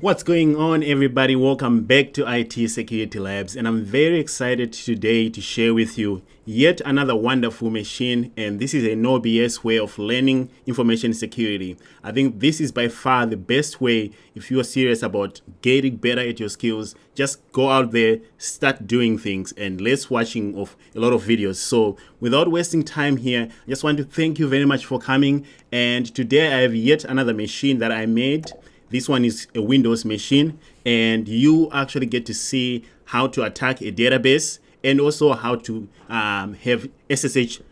What's going on, everybody? Welcome back to IT Security Labs, and I'm very excited today to share with you yet another wonderful machine, and this is a no BS way of learning information security. I think this is by far the best way if you are serious about getting better at your skills. Just go out there, start doing things, and let's watching of a lot of videos. So without wasting time here, I just want to thank you very much for coming, and today I have yet another machine that I made. This one is a Windows machine, and you actually get to see how to attack a database and also how to have SSH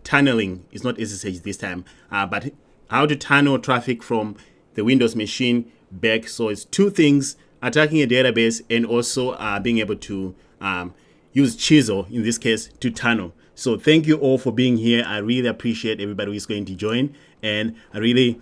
tunneling. It's not SSH this time, but how to tunnel traffic from the Windows machine back. So it's two things: attacking a database and also being able to use Chisel, in this case, to tunnel. So thank you all for being here. I really appreciate everybody who is going to join, and I really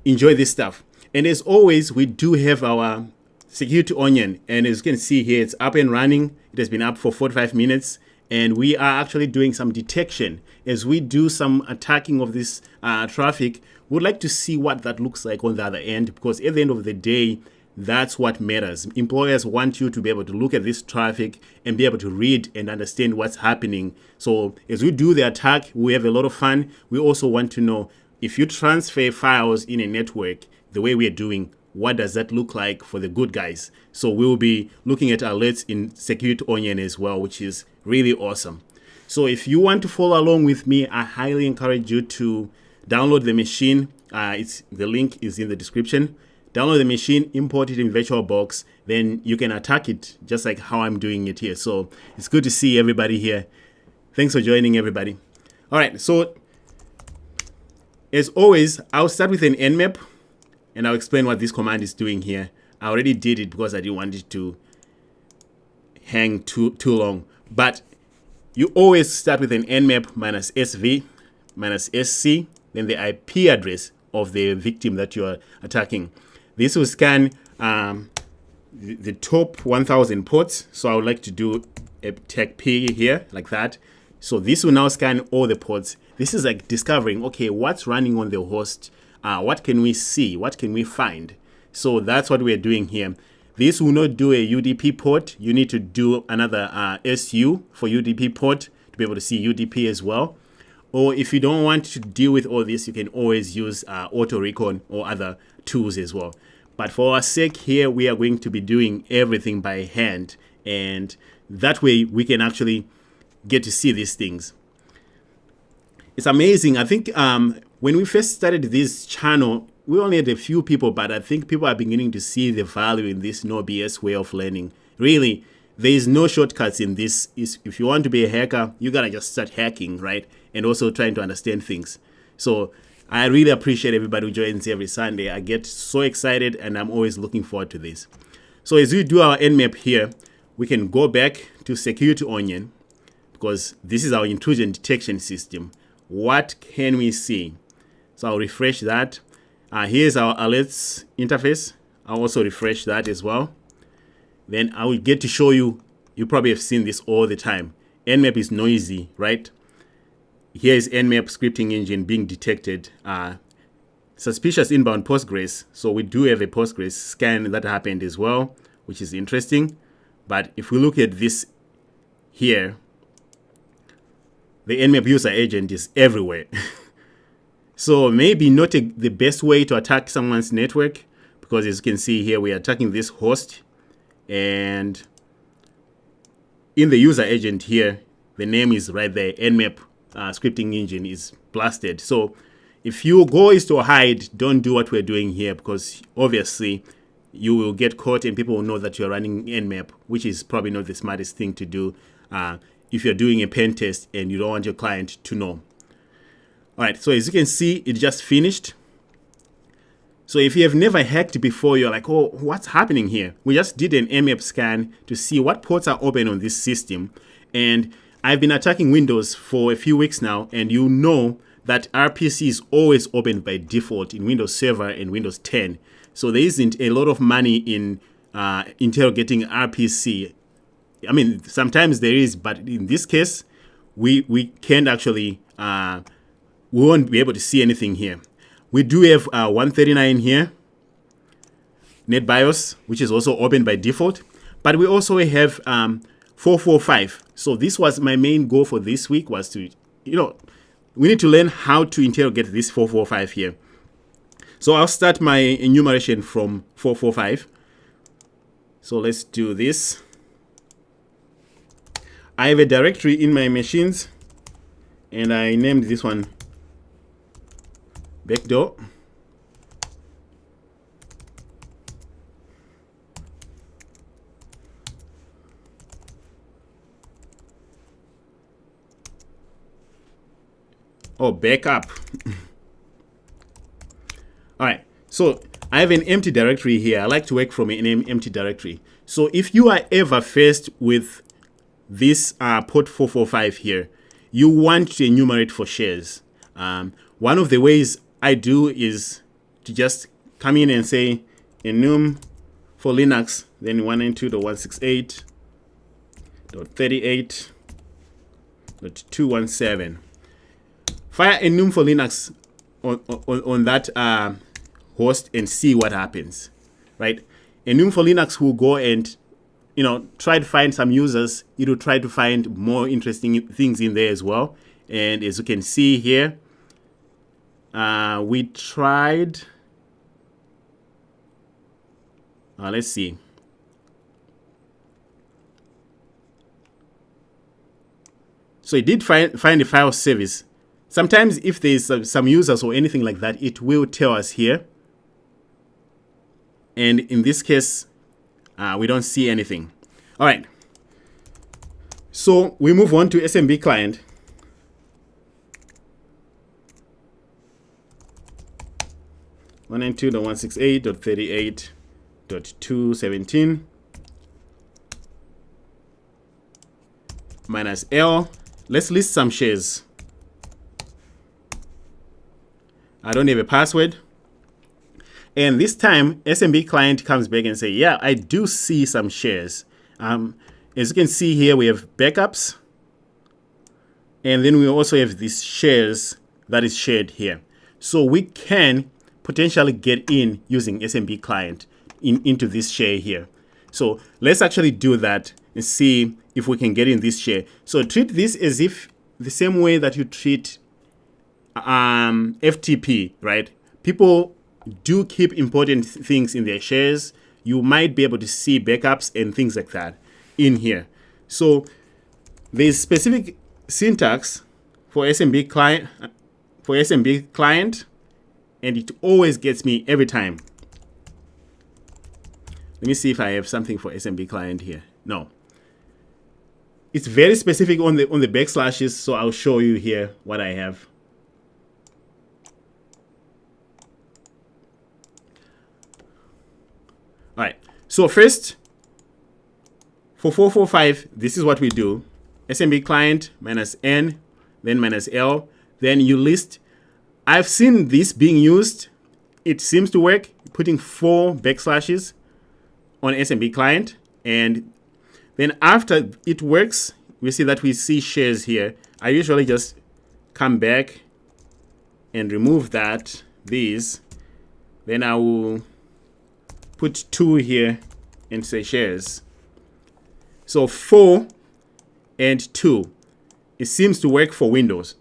enjoy this stuff. And as always, we do have our Security Onion, and as you can see here, it's up and running. It has been up for 45 minutes, and we are actually doing some detection. As we do some attacking of this traffic, we'd like to see what that looks like on the other end, because at the end of the day, that's what matters. Employers want you to be able to look at this traffic and be able to read and understand what's happening. So as we do the attack, we have a lot of fun. We also want to know if you transfer files in a network, the way we are doing, what does that look like for the good guys? So we'll be looking at alerts in Security Onion as well, which is really awesome. So if you want to follow along with me, I highly encourage you to download the machine. The link is in the description. Download the machine, import it in VirtualBox, then you can attack it just like how I'm doing it here. So it's good to see everybody here. Thanks for joining, everybody. All right, so as always, I'll start with an Nmap, and I'll explain what this command is doing here. I already did it because I didn't want it to hang too long. But you always start with an nmap minus sv minus sc, then the IP address of the victim that you are attacking. This will scan the top 1000 ports. So I would like to do a tech P here like that. So this will now scan all the ports. This is like discovering, okay, what's running on the host. What can we see? What can we find? So that's what we're doing here. This will not do a UDP port. You need to do another SU for UDP port to be able to see UDP as well. Or if you don't want to deal with all this, you can always use auto recon or other tools as well. But for our sake here, we are going to be doing everything by hand. And that way we can actually get to see these things. It's amazing. I think when we first started this channel, we only had a few people, but I think people are beginning to see the value in this no BS way of learning. Really, there is no shortcuts in this. If you want to be a hacker, you gotta just start hacking, right? And also trying to understand things. So I really appreciate everybody who joins every Sunday. I get so excited, and I'm always looking forward to this. So as we do our Nmap here, we can go back to Security Onion, because this is our intrusion detection system. What can we see? So I'll refresh that. Here's our alerts interface. I'll also refresh that as well. Then I will get to show you. You probably have seen this all the time. Nmap is noisy, right? Here is Nmap scripting engine being detected. Suspicious inbound Postgres. So we do have a Postgres scan that happened as well, which is interesting. But if we look at this here, the Nmap user agent is everywhere. So maybe not the best way to attack someone's network, because as you can see here, we are attacking this host, and in the user agent here, the name is right there. Nmap scripting engine is blasted. So if your goal is to hide, don't do what we're doing here, because obviously you will get caught and people will know that you're running Nmap, which is probably not the smartest thing to do if you're doing a pen test and you don't want your client to know. All right, so as you can see, it just finished. So if you have never hacked before, you're like, oh, what's happening here? We just did an Nmap scan to see what ports are open on this system. And I've been attacking Windows for a few weeks now, and you know that RPC is always open by default in Windows Server and Windows 10. So there isn't a lot of money in interrogating RPC. I mean, sometimes there is, but in this case, we can't actually we won't be able to see anything here. We do have 139 here. NetBIOS, which is also open by default. But we also have 445. So this was my main goal for this week, was to, we need to learn how to interrogate this 445 here. So I'll start my enumeration from 445. So let's do this. I have a directory in my machines, and I named this one backdoor. Backup. All right, so I have an empty directory here. I like to work from an empty directory. So if you are ever faced with this port 445 here, you want to enumerate for shares. One of the ways I do is to just come in and say enum for Linux, then 192.168.38.217. Fire enum for Linux on that host and see what happens, right? Enum for Linux will go and try to find some users. It will try to find more interesting things in there as well. And as you can see here, we tried. Let's see. So it did find a file service. Sometimes if there's some users or anything like that, it will tell us here. And in this case, we don't see anything. All right. So we move on to SMB Client. (192.168.38.217) minus L. Let's list some shares. I don't have a password. And this time, SMB Client comes back and say, yeah, I do see some shares. As you can see here, we have backups. And then we also have these shares that is shared here. So we can potentially get in using SMB Client into this share here. So let's actually do that and see if we can get in this share. So treat this as if the same way that you treat FTP, right? People do keep important things in their shares. You might be able to see backups and things like that in here. So there's specific syntax for SMB client, and it always gets me every time. Let me see if I have something for SMB client here. No. It's very specific on the backslashes, so I'll show you here what I have. All right, so first, for 445, this is what we do. SMB client minus N, then minus L, then you list. I've seen this being used. It seems to work, putting 4 backslashes on SMB client. And then after it works, we see that we see shares here. I usually just come back and remove these. Then I will put 2 here and say shares. So 4 and 2. It seems to work for Windows.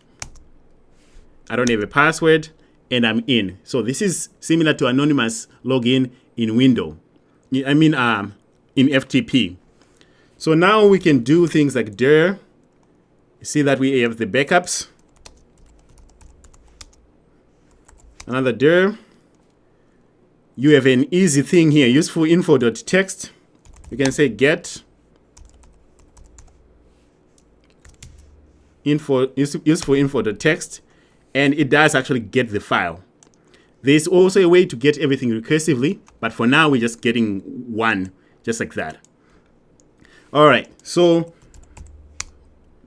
I don't have a password and I'm in. So this is similar to anonymous login in Windows. I mean, in FTP. So now we can do things like dir. You see that we have the backups. Another dir. You have an easy thing here, useful info.txt. You can say get useful info.txt, and it does actually get the file. There's also a way to get everything recursively, but for now we're just getting one, just like that. All right, so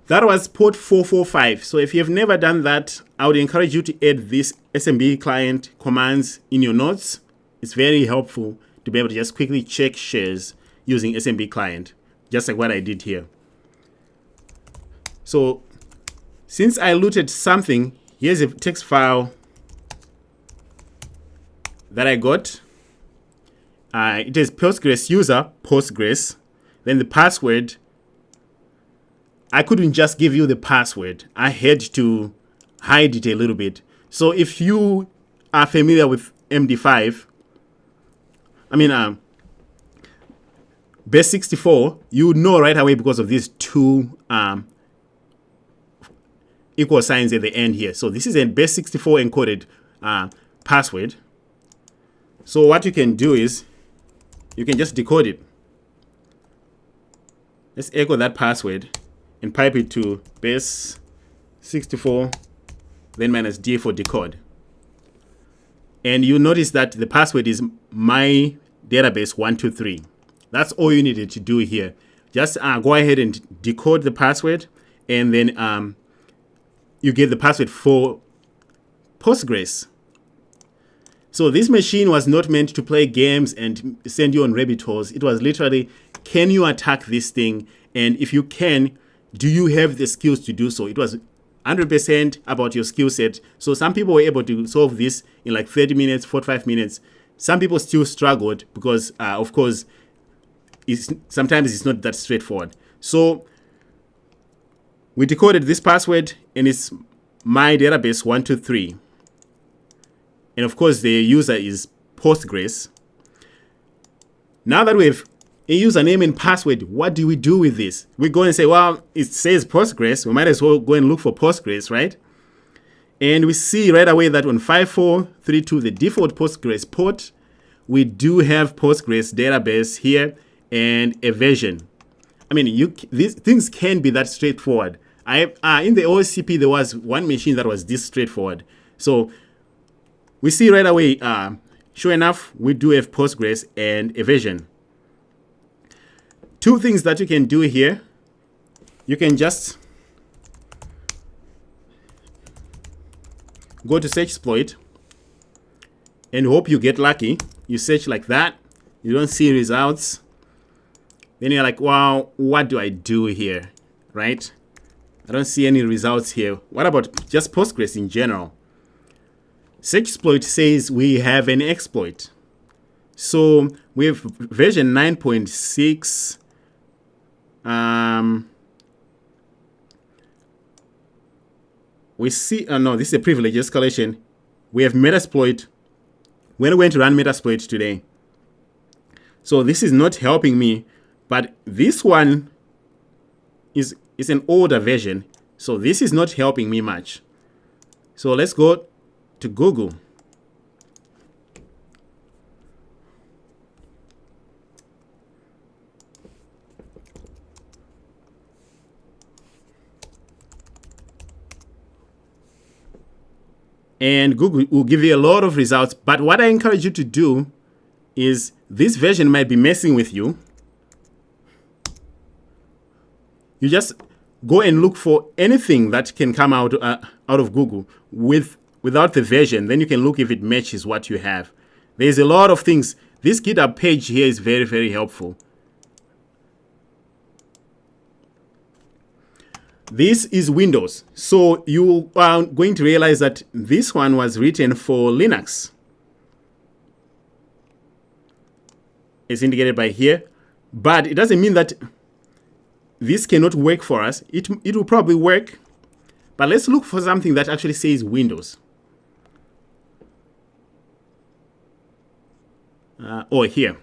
that was port 445. So if you have never done that, I would encourage you to add this SMB client commands in your notes. It's very helpful to be able to just quickly check shares using SMB client, just like what I did here. So since I looted something, here's a text file that I got. it is Postgres user, Postgres. Then the password, I couldn't just give you the password. I had to hide it a little bit. So if you are familiar with MD5, base 64, you know right away because of these two equal signs at the end here. So this is a base 64 encoded password. So what you can do is you can just decode it. Let's echo that password and pipe it to base 64, then minus D for decode. And you notice that the password is my database 123. That's all you needed to do here. Just go ahead and decode the password, and then you get the password for Postgres. So this machine was not meant to play games and send you on rabbit holes. It was literally, can you attack this thing? And if you can, do you have the skills to do so? It was 100% about your skill set. So some people were able to solve this in like 30 minutes, 45 minutes. Some people still struggled because, of course, sometimes it's not that straightforward. So we decoded this password, and it's my database 123. And of course, the user is Postgres. Now that we have a username and password, what do we do with this? We go and say, well, it says Postgres. We might as well go and look for Postgres, right? And we see right away that on 5432, the default Postgres port, we do have Postgres database here and a version. These things can be that straightforward. In the OSCP, there was one machine that was this straightforward. So we see right away, sure enough, we do have Postgres and a version. Two things that you can do here. You can just go to search exploit and hope you get lucky. You search like that. You don't see results. Then you're like, wow, what do I do here, right? I don't see any results here. What about just Postgres in general? Search exploit says we have an exploit. So we have version 9.6. We see, no, this is a privilege escalation. We have Metasploit. We're going to run Metasploit today. So this is not helping me, but this one is an older version. So this is not helping me much. So let's go to Google. And Google will give you a lot of results. But what I encourage you to do is, this version might be messing with you. You just go and look for anything that can come out of Google without the version. Then you can look if it matches what you have. There's a lot of things. This GitHub page here is very, very helpful. This is Windows. So you are going to realize that this one was written for Linux. It's indicated by here. But it doesn't mean that this cannot work for us. It will probably work. But let's look for something that actually says Windows. Here.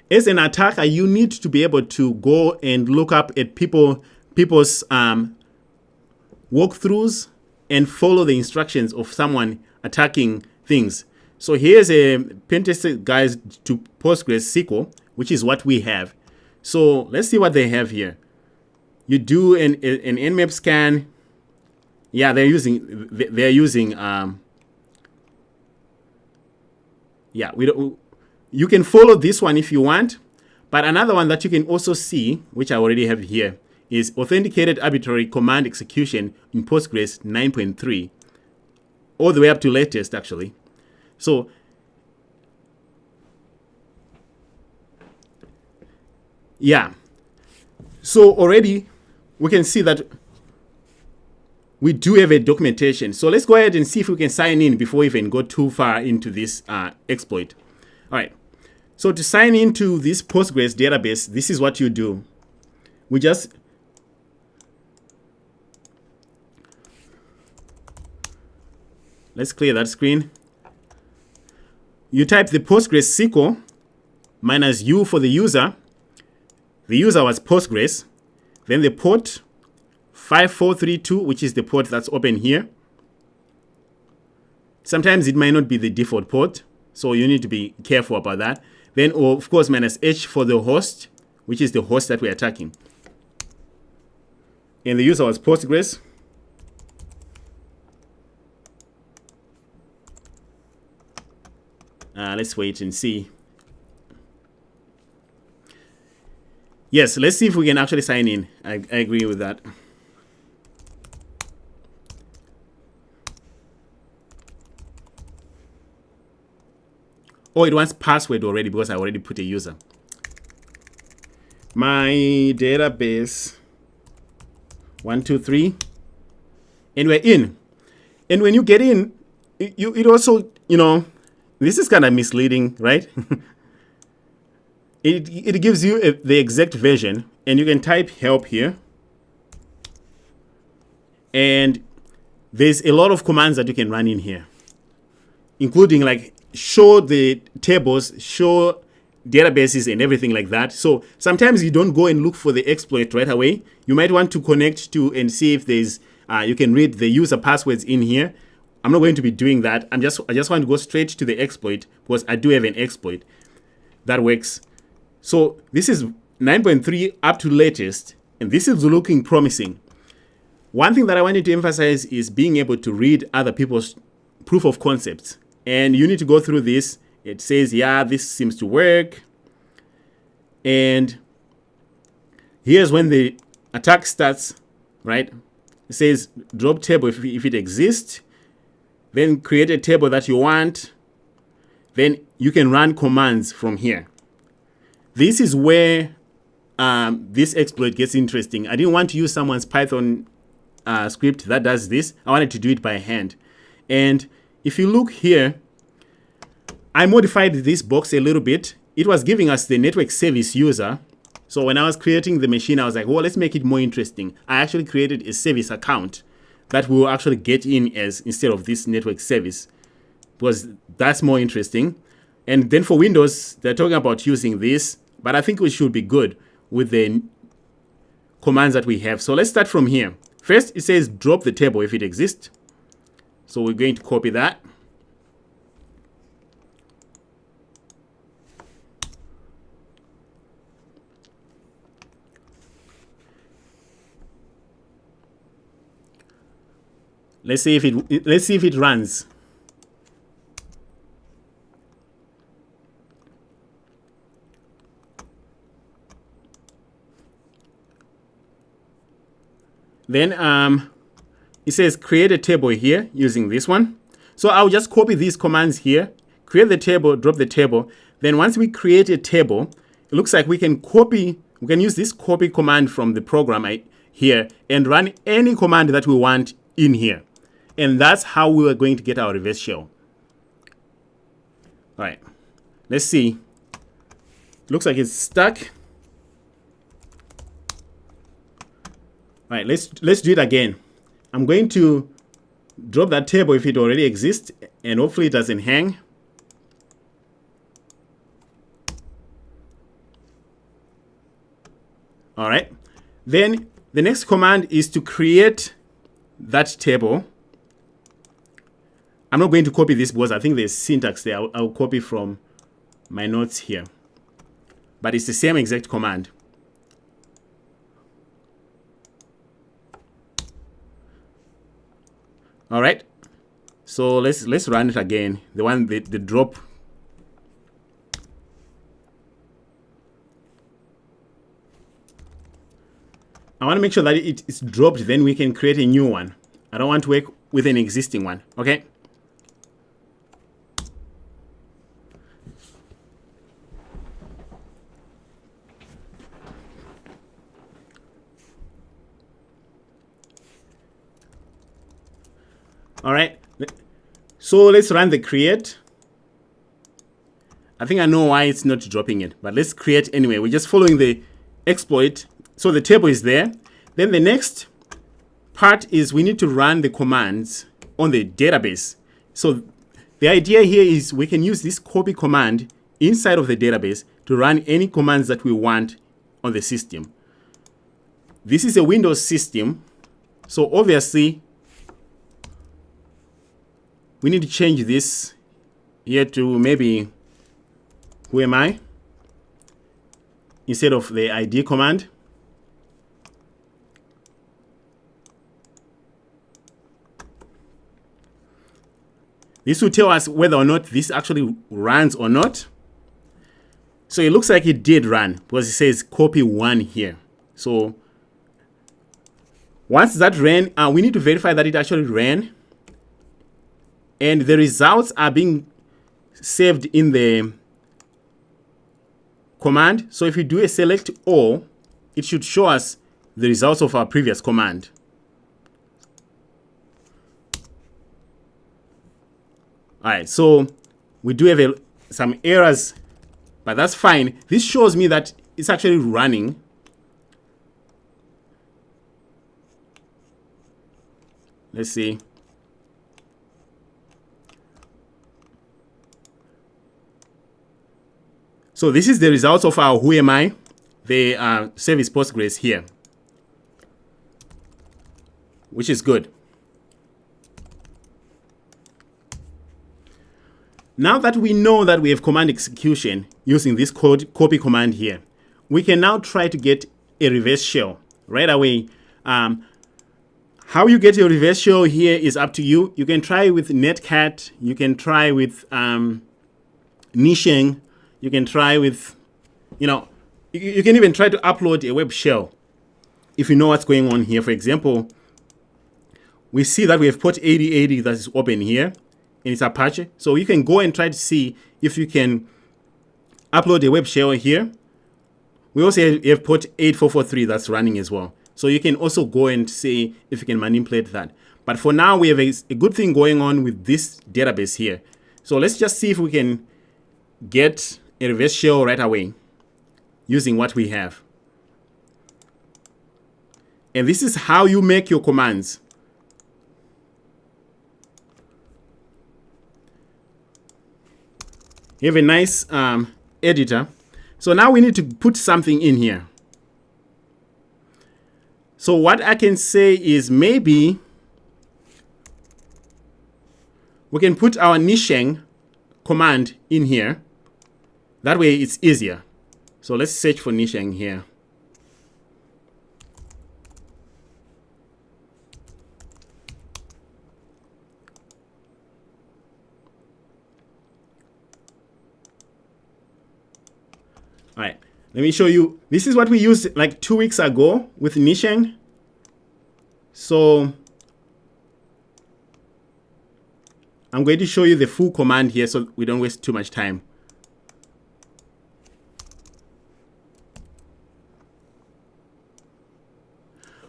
As an attacker, you need to be able to go and look up at people's walkthroughs and follow the instructions of someone attacking things. So here's a pentest guide to Postgres SQL, which is what we have. So let's see what they have here. You do an Nmap scan. Yeah, they're using you can follow this one if you want, but another one that you can also see, which I already have here, is authenticated arbitrary command execution in Postgres 9.3, all the way up to latest actually. So yeah, so already we can see that we do have a documentation. So let's go ahead and see if we can sign in before we even go too far into this exploit. All right. So to sign into this Postgres database, this is what you do. We just let's clear that screen. You type the Postgres SQL minus U for the user. The user was Postgres. Then the port 5432, which is the port that's open here. Sometimes it might not be the default port, so you need to be careful about that. Then, of course, minus H for the host, which is the host that we're attacking. And the user was Postgres. Let's wait and see. Yes, let's see if we can actually sign in. I agree with that. Oh, it wants password already because I already put a user. My database 123, and we're in. And when you get in, it also, you know, this is kind of misleading, right? it gives you the exact version, and you can type help here. And there's a lot of commands that you can run in here, including like show the tables, show databases and everything like that. So sometimes you don't go and look for the exploit right away. You might want to connect to and see if there's, you can read the user passwords in here. I'm not going to be doing that. I just want to go straight to the exploit because I do have an exploit that works. So this is 9.3 up to latest, and this is looking promising. One thing that I wanted to emphasize is being able to read other people's proof of concepts. And you need to go through this. It says, yeah, this seems to work. And here's when the attack starts, right? It says drop table if it exists. Then create a table that you want. Then you can run commands from here. This is where this exploit gets interesting. I didn't want to use someone's Python script that does this. I wanted to do it by hand. And if you look here, I modified this box a little bit. It was giving us the network service user. So when I was creating the machine, I was like, well, let's make it more interesting. I actually created a service account that will actually get in as instead of this network service, because that's more interesting. And then for Windows, they're talking about using this, but I think we should be good with the commands that we have. So let's start from here. First, it says drop the table if it exists. So we're going to copy that. Let's see if it runs. Then it says create a table here using this one. So I'll just copy these commands here, create the table, drop the table. Then once we create a table, it looks like we can use this copy command from the program here and run any command that we want in here. And that's how we are going to get our reverse shell. All right, let's see. Looks like it's stuck. All right, let's do it again. I'm going to drop that table if it already exists, and hopefully it doesn't hang. All right, then the next command is to create that table. I'm not going to copy this because I think there's syntax there. I'll copy from my notes here. But it's the same exact command. All right. So let's run it again. The drop. I want to make sure that it's dropped, then we can create a new one. I don't want to work with an existing one. Okay. All right. So let's run the create. I think I know why it's not dropping it, but let's create anyway. We're just following the exploit. So the table is there. Then the next part is we need to run the commands on the database. So the idea here is we can use this copy command inside of the database to run any commands that we want on the system. This is a Windows system, so obviously we need to change this here to maybe who am I instead of the ID command. This will tell us whether or not this actually runs or not. So it looks like it did run because it says copy 1 here. So once that ran, we need to verify that it actually ran. And the results are being saved in the command. So if you do a select all, it should show us the results of our previous command. All right, so we do have some errors, but that's fine. This shows me that it's actually running. Let's see. So this is the results of our who am I, the service Postgres here, which is good. Now that we know that we have command execution using this copy command here, we can now try to get a reverse shell right away. How you get your reverse shell here is up to you. You can try with Netcat, you can try with Nisheng, you can try with, you can even try to upload a web shell if you know what's going on here. For example, we see that we have port 8080 that is open here. And it's Apache. So you can go and try to see if you can upload a web shell here. We also have port 8443 that's running as well. So you can also go and see if you can manipulate that. But for now, we have a good thing going on with this database here. So let's just see if we can get a reverse shell right away using what we have. And this is how you make your commands. You have a nice editor. So now we need to put something in here. So what I can say is maybe we can put our Nisheng command in here. That way it's easier. So let's search for Nisheng here. All right, let me show you. This is what we used like 2 weeks ago with Nisheng. So I'm going to show you the full command here so we don't waste too much time.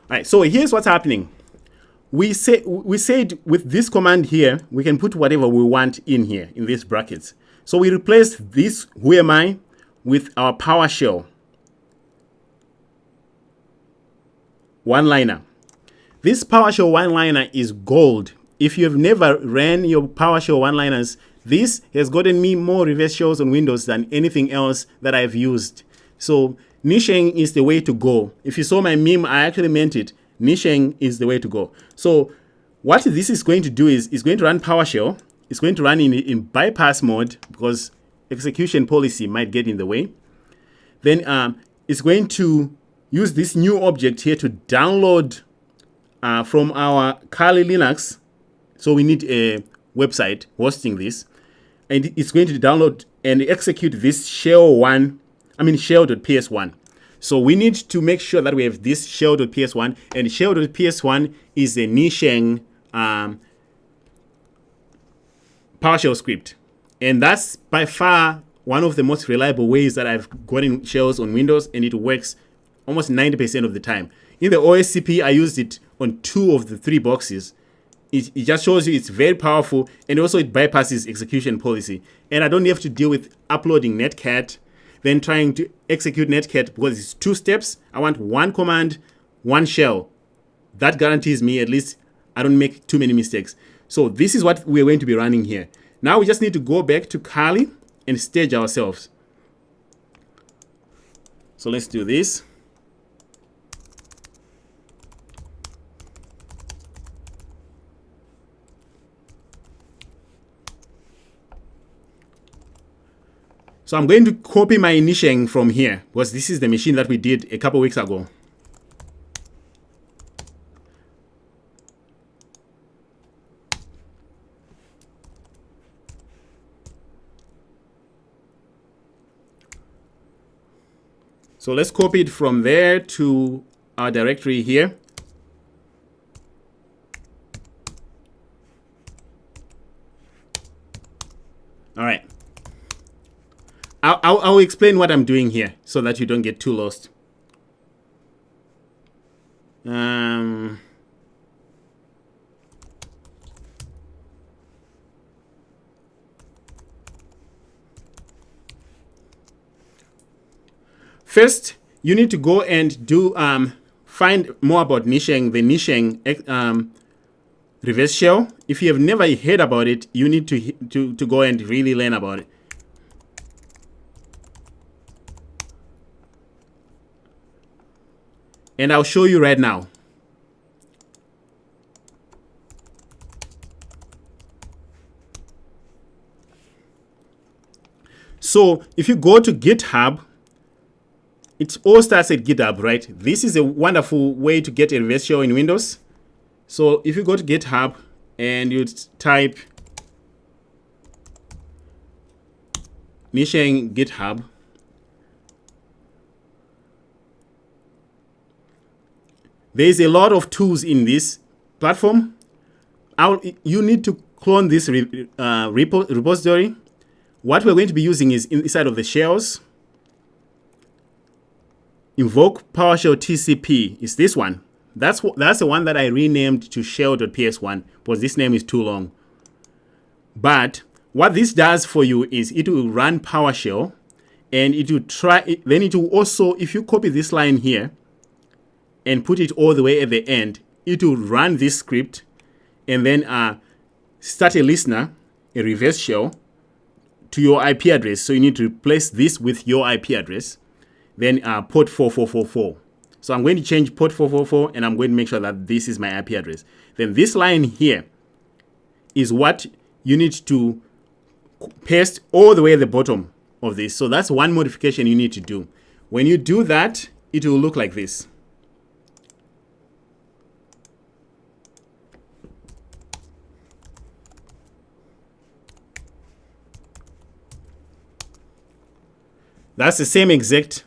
All right, so here's what's happening. We said with this command here, we can put whatever we want in here in these brackets. So we replaced this who am I with our PowerShell one-liner. This PowerShell one-liner is gold. If you have never ran your PowerShell one-liners, this has gotten me more reverse shells on Windows than anything else that I've used. So Nisheng is the way to go. If you saw my meme, I actually meant it. Nisheng is the way to go. So what this is going to do is it's going to run PowerShell. It's going to run in bypass mode because execution policy might get in the way. Then it's going to use this new object here to download from our Kali Linux. So we need a website hosting this. And it's going to download and execute this shell.ps1. So we need to make sure that we have this shell.ps1. And shell.ps1 is a Nisheng PowerShell script. And that's by far one of the most reliable ways that I've gotten shells on Windows, and it works almost 90% of the time. In the OSCP, I used it on 2 of the 3 boxes it just shows you it's very powerful, and also it bypasses execution policy. And I don't have to deal with uploading netcat, then trying to execute netcat because it's 2 steps. I want 1 command, 1 shell. That guarantees me at least I don't make too many mistakes. So this is what we're going to be running here. Now we just need to go back to Kali and stage ourselves. So let's do this. So I'm going to copy my initiating from here because this is the machine that we did a couple weeks ago. So let's copy it from there to our directory here. All right. I'll explain what I'm doing here so that you don't get too lost. First, you need to go and do find more about niching, the niching reverse shell. If you have never heard about it, you need to go and really learn about it. And I'll show you right now. So if you go to GitHub, it all starts at GitHub, right? This is a wonderful way to get a reverse shell in Windows. So if you go to GitHub and you type niching GitHub, there's a lot of tools in this platform. You need to clone this repository. What we're going to be using is inside of the shells. Invoke PowerShell TCP is this one. That's the one that I renamed to shell.ps1 because this name is too long. But what this does for you is it will run PowerShell, and it will then it will also, if you copy this line here and put it all the way at the end, it will run this script and then start a listener, a reverse shell, to your IP address. So you need to replace this with your IP address, then port 4444. So I'm going to change port 444, and I'm going to make sure that this is my IP address. Then this line here is what you need to paste all the way at the bottom of this. So that's one modification you need to do. When you do that, it will look like this. That's the same exact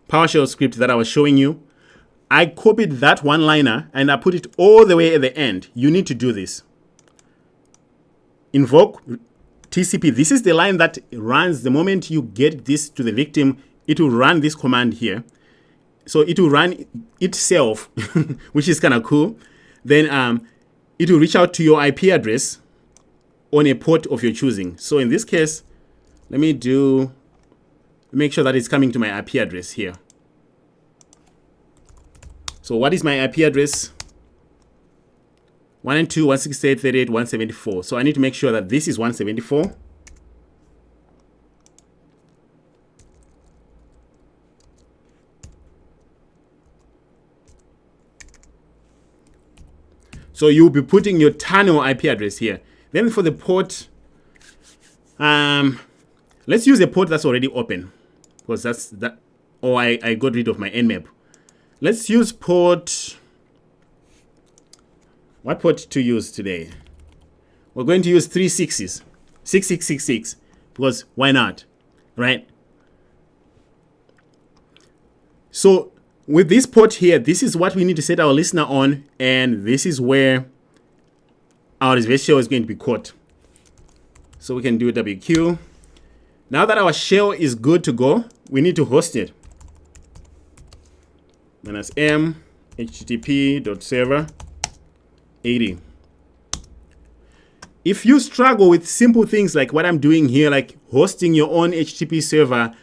PowerShell script that I was showing you. I copied that one-liner and I put it all the way at the end. You need to do this. Invoke TCP. This is the line that runs the moment you get this to the victim. It will run this command here. So it will run itself, which is kind of cool. Then it will reach out to your IP address on a port of your choosing. So in this case, let me make sure that it's coming to my IP address here. So what is my IP address? 192.168.38.174. So I need to make sure that this is 174. So you'll be putting your tunnel IP address here. Then for the port, let's use a port that's already open, because that's that. Oh, I got rid of my Nmap. Let's use port. What port to use today? We're going to use 3 6s, 6666, because why not, right? So with this port here, this is what we need to set our listener on, and this is where our reverse shell is going to be caught. So we can do WQ. Now that our shell is good to go, we need to host it. -m http.server 80. if you struggle with simple things like what I'm doing here, like hosting your own HTTP server,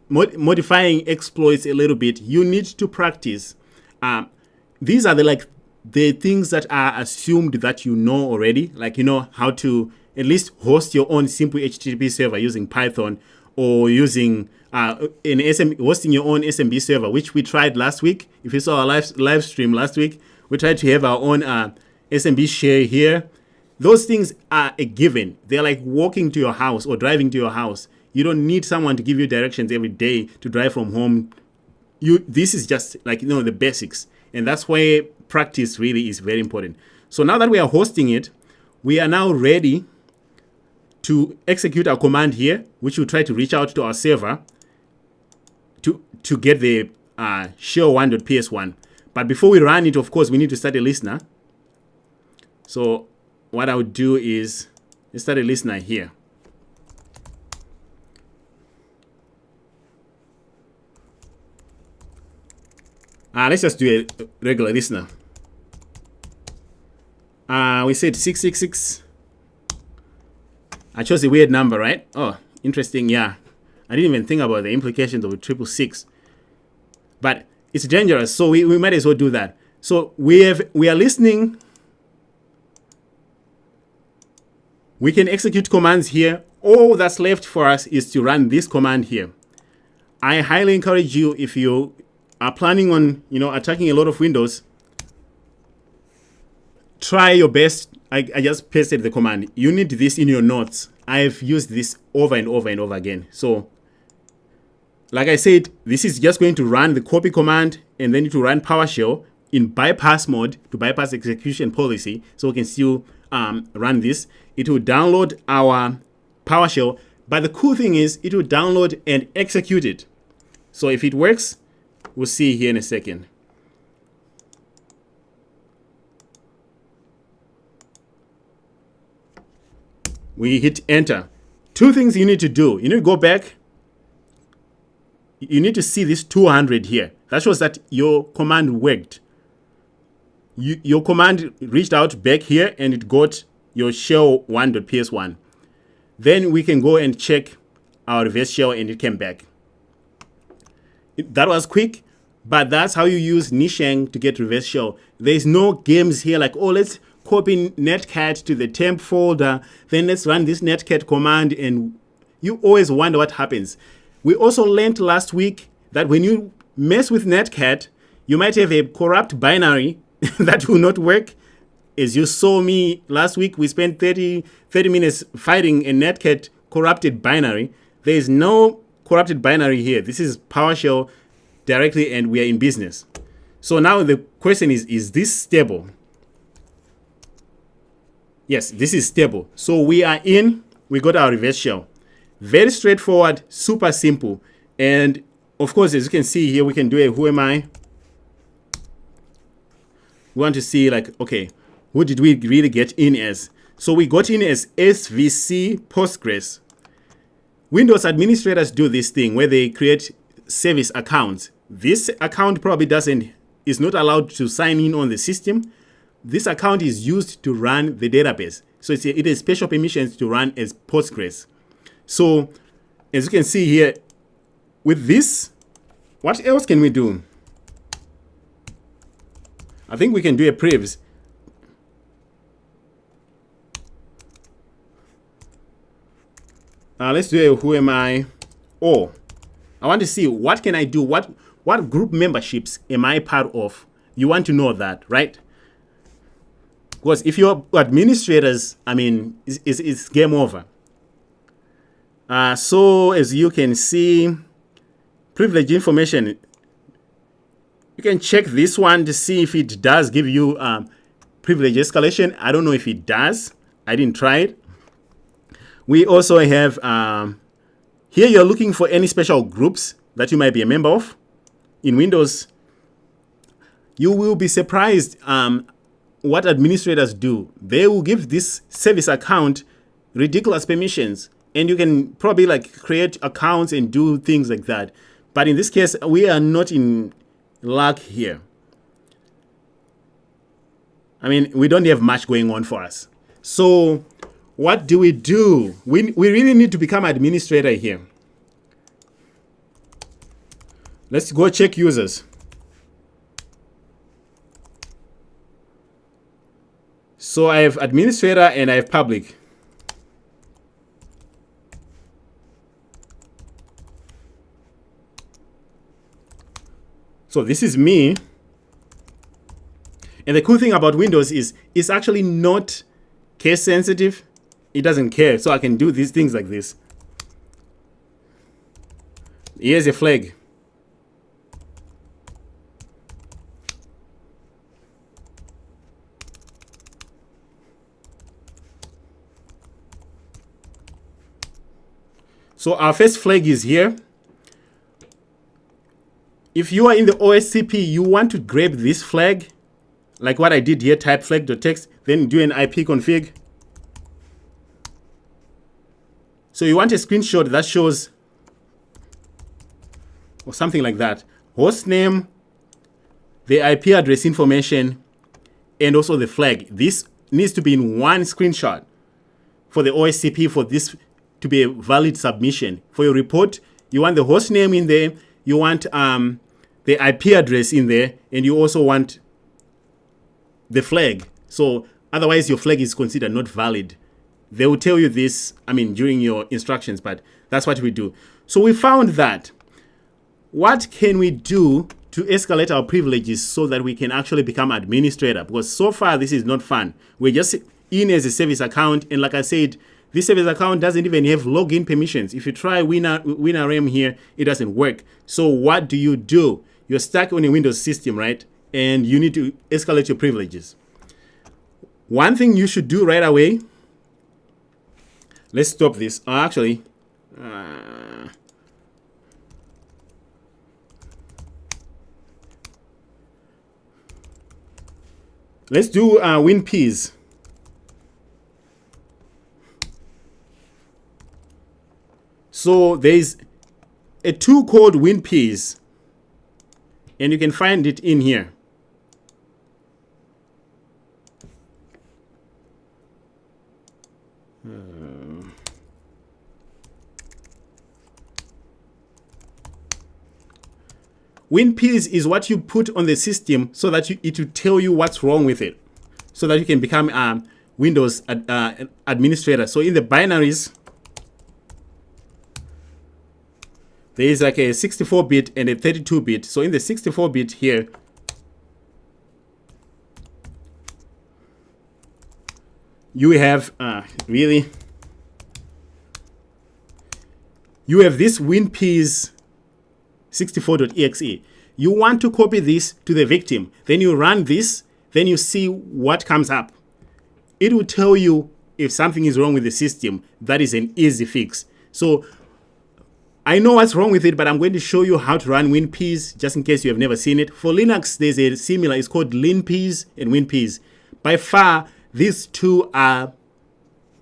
modifying exploits a little bit, you need to practice. These are the things that are assumed that you know already, like you know how to at least host your own simple HTTP server using Python, or using hosting your own SMB server, which we tried last week. If you saw our live stream last week, we tried to have our own SMB share here. Those things are a given. They're like walking to your house or driving to your house. You don't need someone to give you directions every day to drive from home. This is just like, you know, the basics. And that's why practice really is very important. So now that we are hosting it, we are now ready to execute our command here, which will try to reach out to our server to get the shell1.ps1. But before we run it, of course, we need to start a listener. So what I would do is start a listener here. Let's just do a regular listener. We said 666. I chose a weird number, right? Oh, interesting. Yeah, I didn't even think about the implications of 666. But it's dangerous, so we might as well do that. So we are listening. We can execute commands here. All that's left for us is to run this command here. I highly encourage you, if you are planning on, you know, attacking a lot of Windows, try your best. I just pasted the command. You need this in your notes. I've used this over and over and over again. So, like I said, this is just going to run the copy command, and then to run PowerShell in bypass mode to bypass execution policy, so we can still run this. It will download our PowerShell, but the cool thing is it will download and execute it. So if it works, we'll see here in a second. We hit enter. Two things you need to do. You need to go back. You need to see this 200 here. That shows that your command worked. Your command reached out back here and it got your shell1.ps1. Then we can go and check our reverse shell and it came back. That was quick, but that's how you use Nisheng to get reverse shell. There's no games here like, oh, let's copy netcat to the temp folder, then let's run this netcat command, and you always wonder what happens. We also learned last week that when you mess with netcat, you might have a corrupt binary that will not work. As you saw me last week, we spent 30 minutes fighting a netcat corrupted binary. There is no corrupted binary here. This is PowerShell directly, and we are in business. So now the question is this stable? Yes, this is stable. So we are in, we got our reverse shell. Very straightforward, super simple. And of course, as you can see here, we can do a who am I. We want to see like, okay, who did we really get in as? So we got in as SVC Postgres. Windows administrators do this thing where they create service accounts. This account probably is not allowed to sign in on the system. This account is used to run the database. So it has special permissions to run as Postgres. So as you can see here, with this, what else can we do? I think we can do a privs. Let's do a who am I? Oh, I want to see what can I do? What group memberships am I part of? You want to know that, right? Because if you're administrators, I mean, it's game over. So as you can see, privilege information. You can check this one to see if it does give you privilege escalation. I don't know if it does. I didn't try it. We also have, here you're looking for any special groups that you might be a member of. In Windows, you will be surprised what administrators do. They will give this service account ridiculous permissions, and you can probably like create accounts and do things like that. But in this case, we are not in luck here. I mean, we don't have much going on for us. So what do? We really need to become administrator here. Let's go check users. So I have administrator and I have public. So this is me. And the cool thing about Windows is it's actually not case sensitive. It doesn't care. So I can do these things like this. Here's a flag. So our first flag is here. If you are in the OSCP, you want to grab this flag, like what I did here, type flag.txt, then do an IP config. So you want a screenshot that shows, or something like that, host name, the IP address information, and also the flag. This needs to be in one screenshot for the OSCP for this to be a valid submission. For your report, you want the host name in there, you want the IP address in there, and you also want the flag. So otherwise your flag is considered not valid. They will tell you this, during your instructions, but that's what we do. So we found that. What can we do to escalate our privileges so that we can actually become administrator? Because so far this is not fun. We're just in as a service account, and like I said, this service account doesn't even have login permissions. If you try WinRM here, it doesn't work. So what do? You're stuck on a Windows system, right? And you need to escalate your privileges. One thing you should do right away, let's stop this. Let's do WinPiece. So there's a tool called WinPiece, and you can find it in here. WinPiece is what you put on the system so that it will tell you what's wrong with it, so that you can become Windows administrator. So in the binaries, there is like a 64-bit and a 32-bit. So in the 64-bit here, you have you have this WinPiece 64.exe. You want to copy this to the victim. Then you run this. Then you see what comes up. It will tell you if something is wrong with the system. That is an easy fix. So I know what's wrong with it, but I'm going to show you how to run WinPiece just in case you have never seen it. For Linux, there's a similar. It's called LinPiece and WinPiece. By far, these two are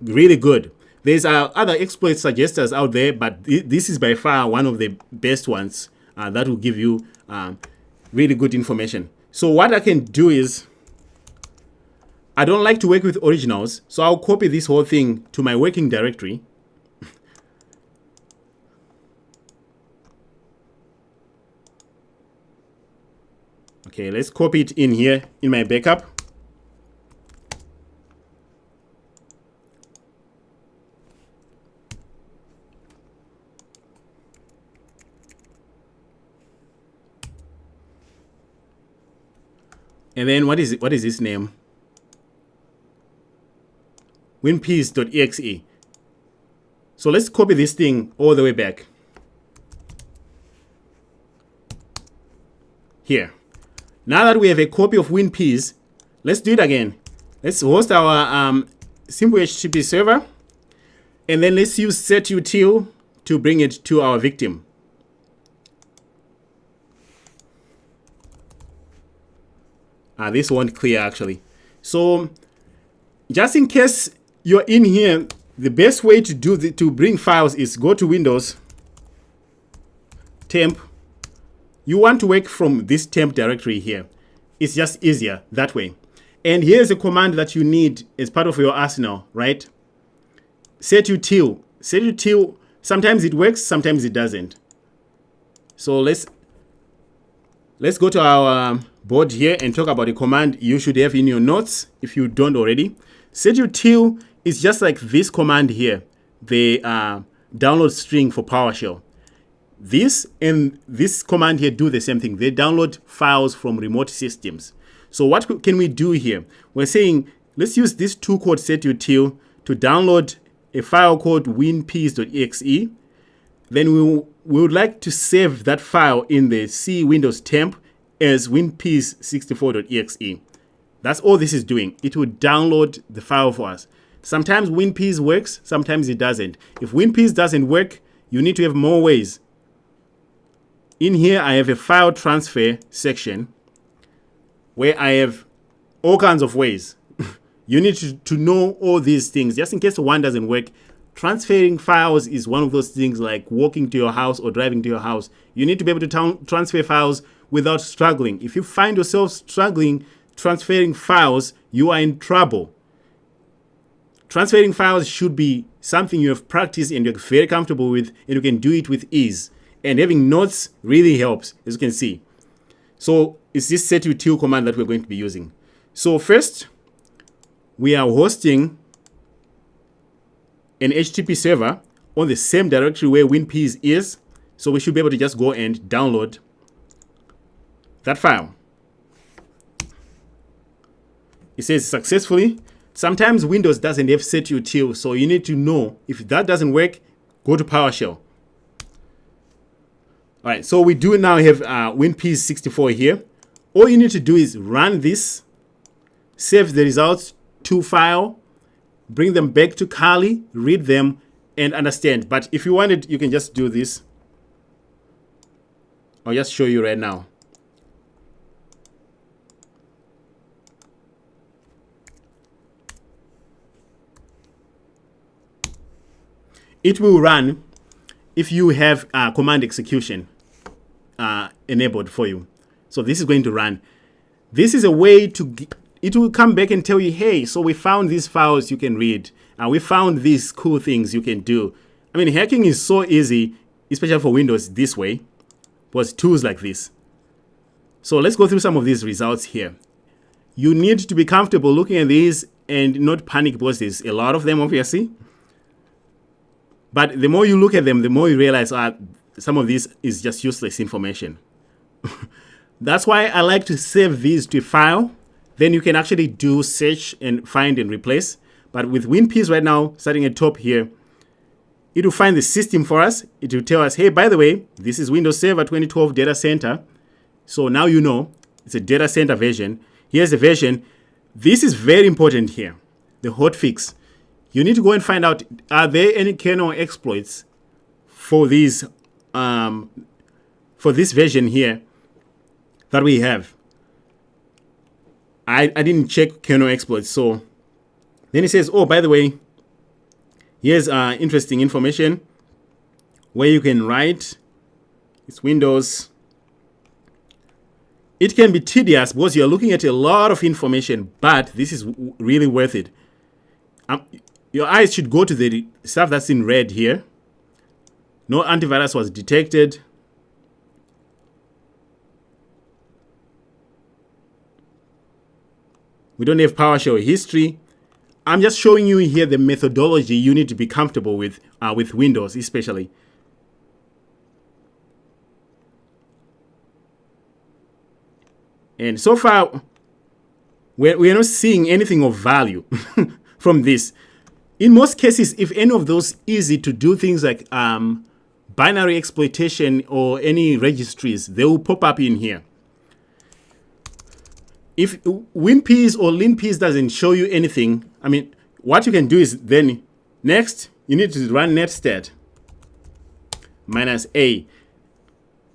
really good. There's other exploit suggesters out there, but this is by far one of the best ones that will give you really good information. So what I can do is, I don't like to work with originals, so I'll copy this whole thing to my working directory. Okay, let's copy it in here in my backup. And then what is this name? WinPiece.exe. So let's copy this thing all the way back. Here. Now that we have a copy of WinPiece, let's do it again. Let's host our simple HTTP server, and then let's use setutil to bring it to our victim. This won't clear actually. So just in case you're in here, the best way to bring files is go to Windows, temp. You want to work from this temp directory here. It's just easier that way. And here's a command that you need as part of your arsenal, right? Setutil. Setutil, sometimes it works, sometimes it doesn't. So let's go to our board here and talk about a command you should have in your notes if you don't already. Setutil is just like this command here, the download string for PowerShell. This and this command here do the same thing. They download files from remote systems. So what can we do here? We're saying, let's use this tool called setutil to download a file called winpiece.exe. Then we would like to save that file in the C Windows temp as winpiece64.exe. That's all this is doing. It will download the file for us. Sometimes WinPiece works, sometimes it doesn't. If WinPiece doesn't work, you need to have more ways. In here, I have a file transfer section where I have all kinds of ways. You need to know all these things just in case one doesn't work. Transferring files is one of those things like walking to your house or driving to your house. You need to be able to transfer files without struggling. If you find yourself struggling transferring files, you are in trouble. Transferring files should be something you have practiced and you're very comfortable with, and you can do it with ease. And having notes really helps, as you can see. So it's this setutil command that we're going to be using. So first, we are hosting an HTTP server on the same directory where WinPiece is. So we should be able to just go and download that file. It says successfully. Sometimes Windows doesn't have setutil, so you need to know if that doesn't work, go to PowerShell. All right, so we do now have WinPiece64 here. All you need to do is run this, save the results to file, bring them back to Kali, read them, and understand. But if you wanted, you can just do this. I'll just show you right now. It will run if you have command execution enabled for you. So this is going to run. This is a way to, it will come back and tell you, hey, so we found these files you can read. We found these cool things you can do. I mean, hacking is so easy, especially for Windows this way, was tools like this. So let's go through some of these results here. You need to be comfortable looking at these and not panic because there's a lot of them, obviously. But the more you look at them, the more you realize some of this is just useless information. That's why I like to save these to a file. Then you can actually do search and find and replace. But with WinPiece right now, starting at top here, it will find the system for us. It will tell us, hey, by the way, this is Windows Server 2012 Data Center. So now you know it's a data center version. Here's the version. This is very important here, the hotfix. You need to go and find out, are there any kernel exploits for these for this version here that we have? I didn't check kernel exploits. So then it says, oh, by the way, here's interesting information where you can write. It's Windows. It can be tedious because you're looking at a lot of information, but this is really worth it. Your eyes should go to the stuff that's in red here. No antivirus was detected. We don't have PowerShell history. I'm just showing you here the methodology you need to be comfortable with Windows especially. And so far, we're not seeing anything of value from this. In most cases, if any of those easy to do things like binary exploitation or any registries, they will pop up in here. If WinPiece or LinPiece doesn't show you anything, I mean, what you can do is then next, you need to run netstat -a,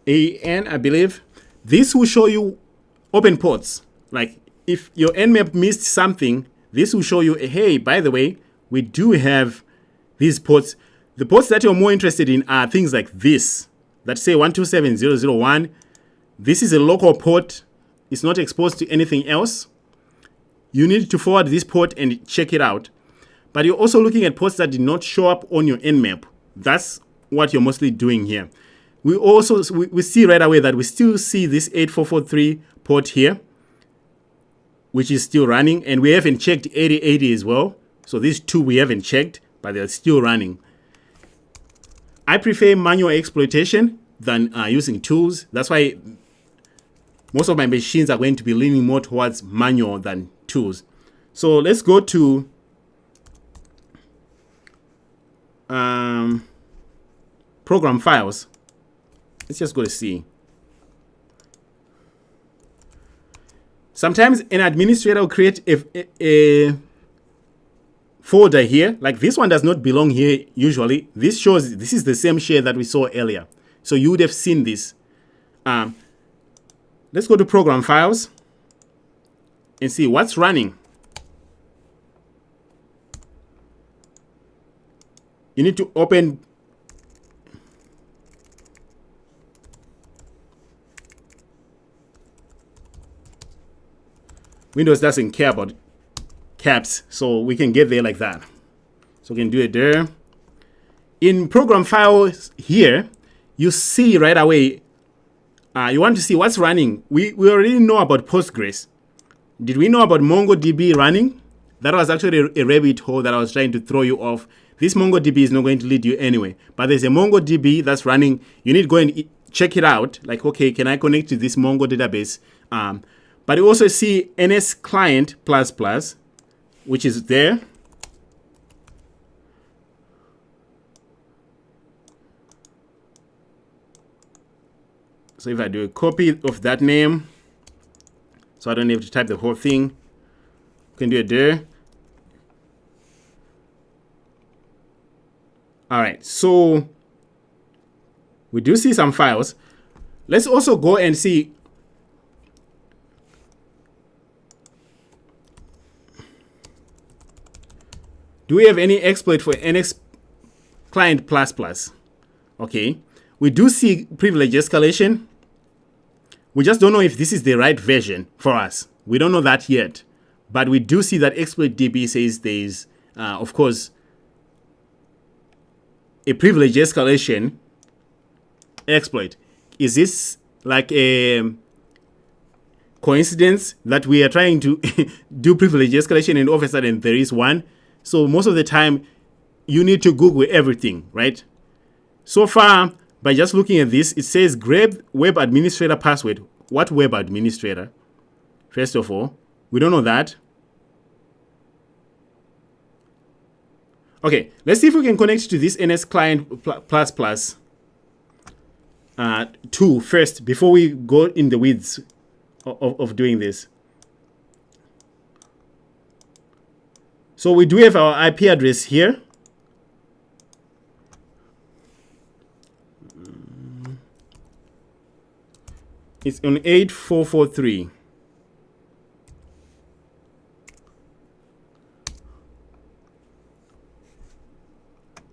AN, I believe. This will show you open ports. Like if your Nmap missed something, this will show you, hey, by the way, we do have these ports. The ports that you're more interested in are things like this, that say 127.0.0.1. This is a local port. It's not exposed to anything else. you need to forward this port and check it out. But you're also looking at ports that did not show up on your Nmap. That's what you're mostly doing here. We also we see right away that we still see this 8443 port here, which is still running, and we haven't checked 8080 as well. So these two we haven't checked, but they're still running. I prefer manual exploitation than using tools. That's why most of my machines are going to be leaning more towards manual than tools. So let's go to program files. Let's just go to C. Sometimes an administrator will create a folder here. Like this one does not belong here usually. This shows this is the same share that we saw earlier. So you would have seen this. Let's go to program files and see what's running. You need to open Windows doesn't care about caps, so we can get there like that. So we can do it there. In program files here, you see right away, you want to see what's running. We already know about Postgres. Did we know about MongoDB running? That was actually a rabbit hole that I was trying to throw you off. This MongoDB is not going to lead you anywhere. But there's a MongoDB that's running. You need to go and check it out. Like, okay, can I connect to this Mongo database? But you also see NS Client ++, which is there. So if I do a copy of that name, so I don't have to type the whole thing, you can do it there. All right, so we do see some files. Let's also go and see. Do we have any exploit for NS Client ++? Okay, we do see privilege escalation. We just don't know if this is the right version for us. We don't know that yet. But we do see that exploit DB says there's, of course, a privilege escalation exploit. Is this like a coincidence that we are trying to do privilege escalation and all of a sudden there is one? So most of the time, you need to Google everything, right? So far, by just looking at this, it says grab web administrator password. What web administrator? First of all, we don't know that. Okay, let's see if we can connect to this NS Client ++2 first before we go in the weeds of doing this. So we do have our IP address here. It's on 8443.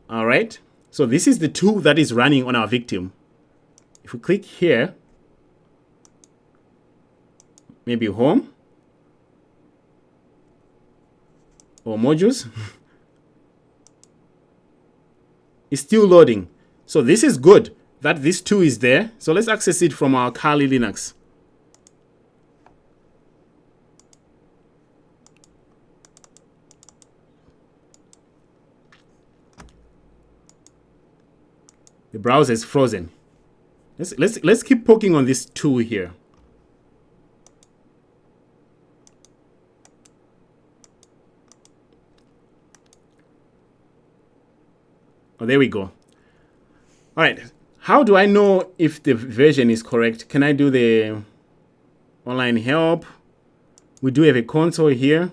All right. So this is the tool that is running on our victim. If we click here, maybe home or modules, it's still loading. So this is good that this tool is there. So let's access it from our Kali Linux. The browser is frozen. Let's keep poking on this tool here. Oh, there we go. All right. How do I know if the version is correct? Can I do the online help? We do have a console here.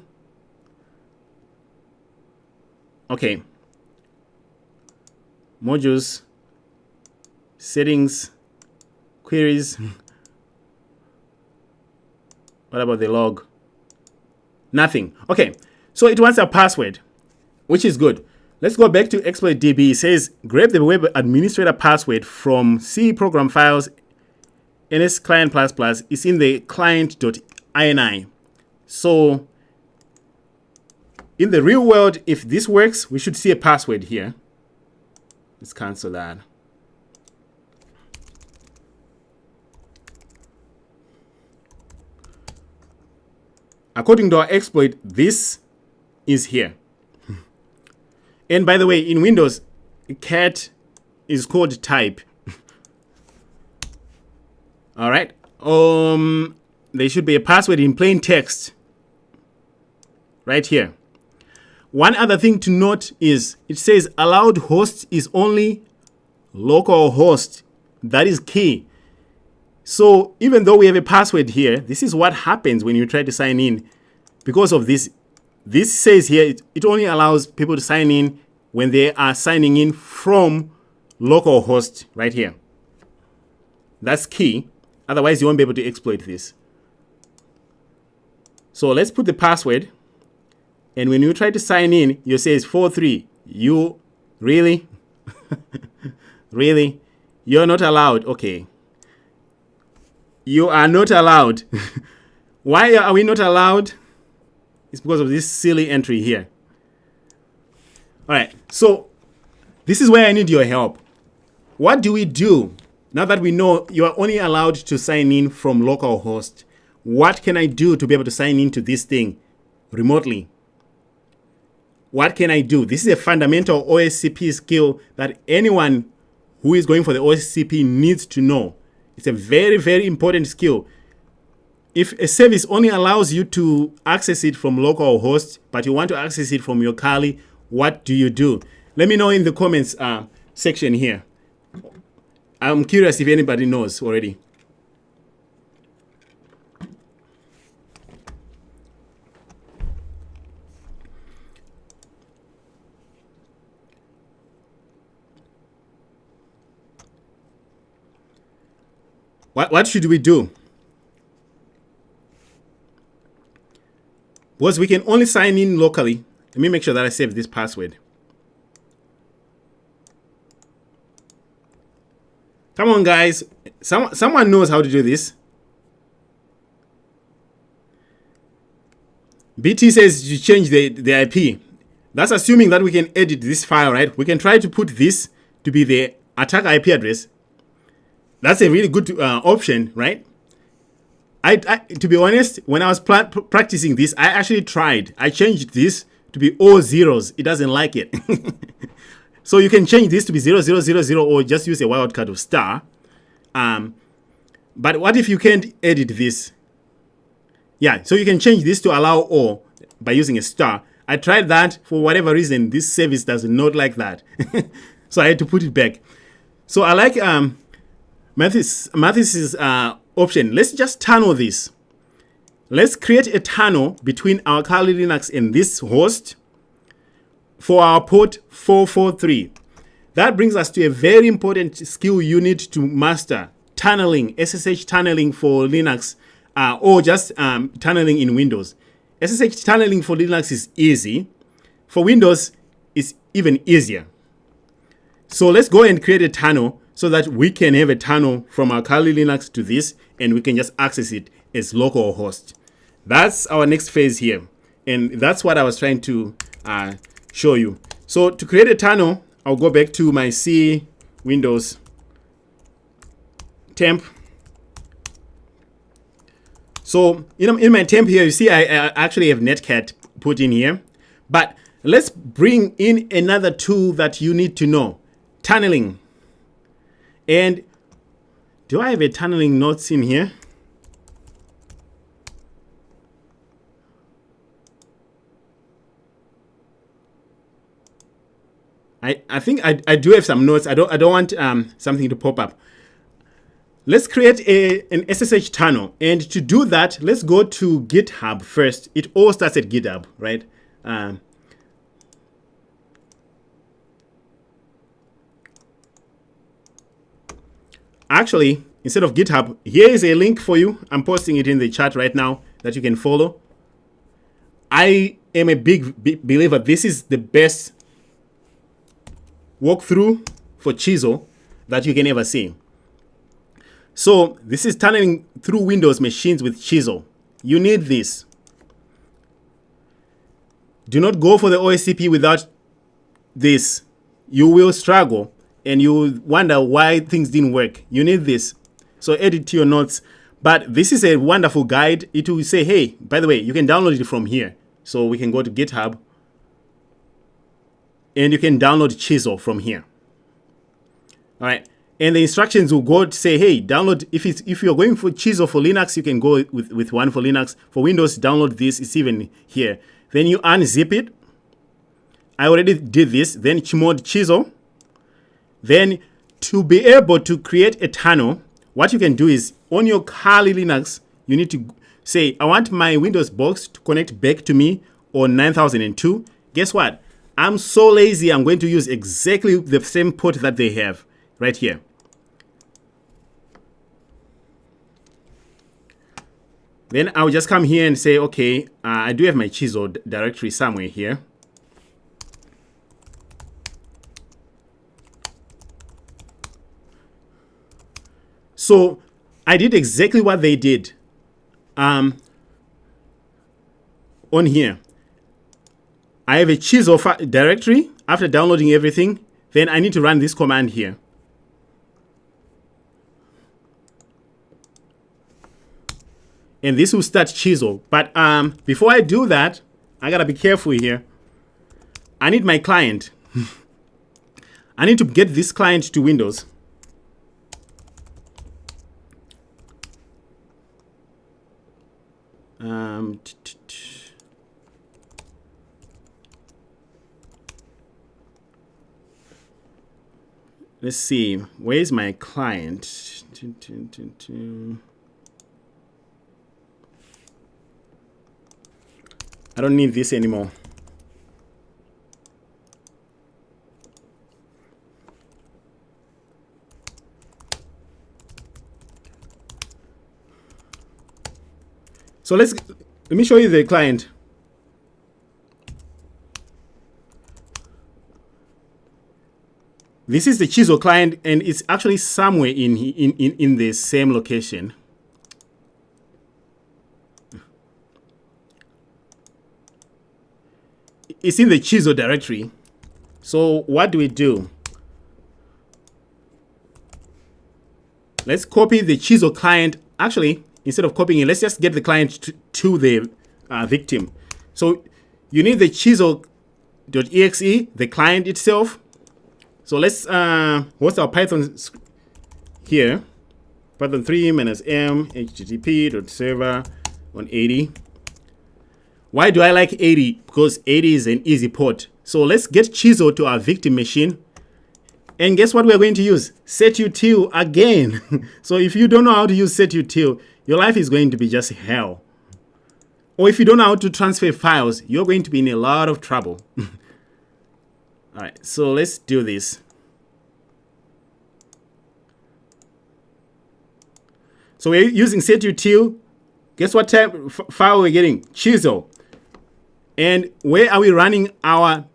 Okay. Modules, settings, queries. What about the log? Nothing. Okay. So it wants a password, which is good. Let's go back to exploit DB. It says, grab the web administrator password from C program files, NS Client ++. It's in the client.ini. So in the real world, if this works, we should see a password here. Let's cancel that. According to our exploit, this is here. And by the way, in Windows, cat is called type. All right. There should be a password in plain text right here. One other thing to note is it says allowed host is only local host. That is key. So even though we have a password here, this is what happens when you try to sign in. Because of this, this says here it only allows people to sign in when they are signing in from local host right here. That's key. Otherwise, you won't be able to exploit this. So let's put the password. And when you try to sign in, you say it's 43. You really? Really? You're not allowed. Okay. You are not allowed. Why are we not allowed? It's because of this silly entry here. All right. So this is where I need your help. What do we do now that we know you are only allowed to sign in from localhost? What can I do to be able to sign into this thing remotely? What can I do? This is a fundamental OSCP skill that anyone who is going for the OSCP needs to know. It's a very, very important skill. If a service only allows you to access it from localhost, but you want to access it from your Kali, what do you do? Let me know in the comments section here. I'm curious if anybody knows already. What should we do? Because we can only sign in locally. Let me make sure that I save this password. Come on, guys. Someone knows how to do this. BT says you change the IP. That's assuming that we can edit this file, right? We can try to put this to be the attack IP address. That's a really good option, right? To be honest, when I was practicing this, I actually tried. I changed this to be all zeros. It doesn't like it. So you can change this to be 0000 or just use a wildcard of star. But what if you can't edit this? Yeah, so you can change this to allow all by using a star. I tried that. For whatever reason, this service does not like that. So I had to put it back. So I like Mathis's option. Let's just tunnel this. Let's create a tunnel between our Kali Linux and this host for our port 443. That brings us to a very important skill you need to master. Tunneling, SSH tunneling for Linux, or just tunneling in Windows. SSH tunneling for Linux is easy. For Windows, it's even easier. So let's go and create a tunnel so that we can have a tunnel from our Kali Linux to this, and we can just access it as local host. That's our next phase here. And that's what I was trying to show you. So to create a tunnel, I'll go back to my C Windows temp. So in my temp here, you see I actually have netcat put in here. But let's bring in another tool that you need to know. Tunneling. And do I have a tunneling notes in here? I think I do have some notes. I don't want something to pop up. Let's create an SSH tunnel. And to do that, let's go to GitHub first. It all starts at GitHub, right? Actually, instead of GitHub, here is a link for you. I'm posting it in the chat right now that you can follow. I am a big believer. This is the best walkthrough for Chisel that you can ever see. So this is tunneling through Windows machines with Chisel. You need this. Do not go for the OSCP without this. You will struggle and you will wonder why things didn't work. You need this. So add it to your notes. But this is a wonderful guide. It will say, hey, by the way, you can download it from here. So we can go to GitHub and you can download Chisel from here. All right. And the instructions will go to say, hey, download. If you're going for Chisel for Linux, you can go with one for Linux. For Windows, download this. It's even here. Then you unzip it. I already did this. Then chmod Chisel. Then to be able to create a tunnel, what you can do is on your Kali Linux, you need to say, I want my Windows box to connect back to me on 9002. Guess what? I'm so lazy. I'm going to use exactly the same port that they have right here. Then I'll just come here and say, okay, I do have my Chisel directory somewhere here. So I did exactly what they did on here. I have a Chisel directory. After downloading everything, then I need to run this command here. And this will start Chisel. But before I do that, I gotta be careful here. I need my client. I need to get this client to Windows. Let's see, where's my client? I don't need this anymore. So let me show you the client. This is the Chisel client, and it's actually somewhere in the same location. It's in the Chisel directory. So what do we do? Let's copy the Chisel client. Actually, instead of copying it, let's just get the client to the victim. So you need the Chisel.exe, the client itself. So let's what's our Python here? Python 3 -m http.server on 80. Why do I like 80? Because 80 is an easy port. So let's get Chisel to our victim machine. And guess what we're going to use? setutil again. So if you don't know how to use setutil, your life is going to be just hell. Or if you don't know how to transfer files, you're going to be in a lot of trouble. All right, so let's do this. So we're using setutil. Guess what type file we're getting? Chisel. And where are we running our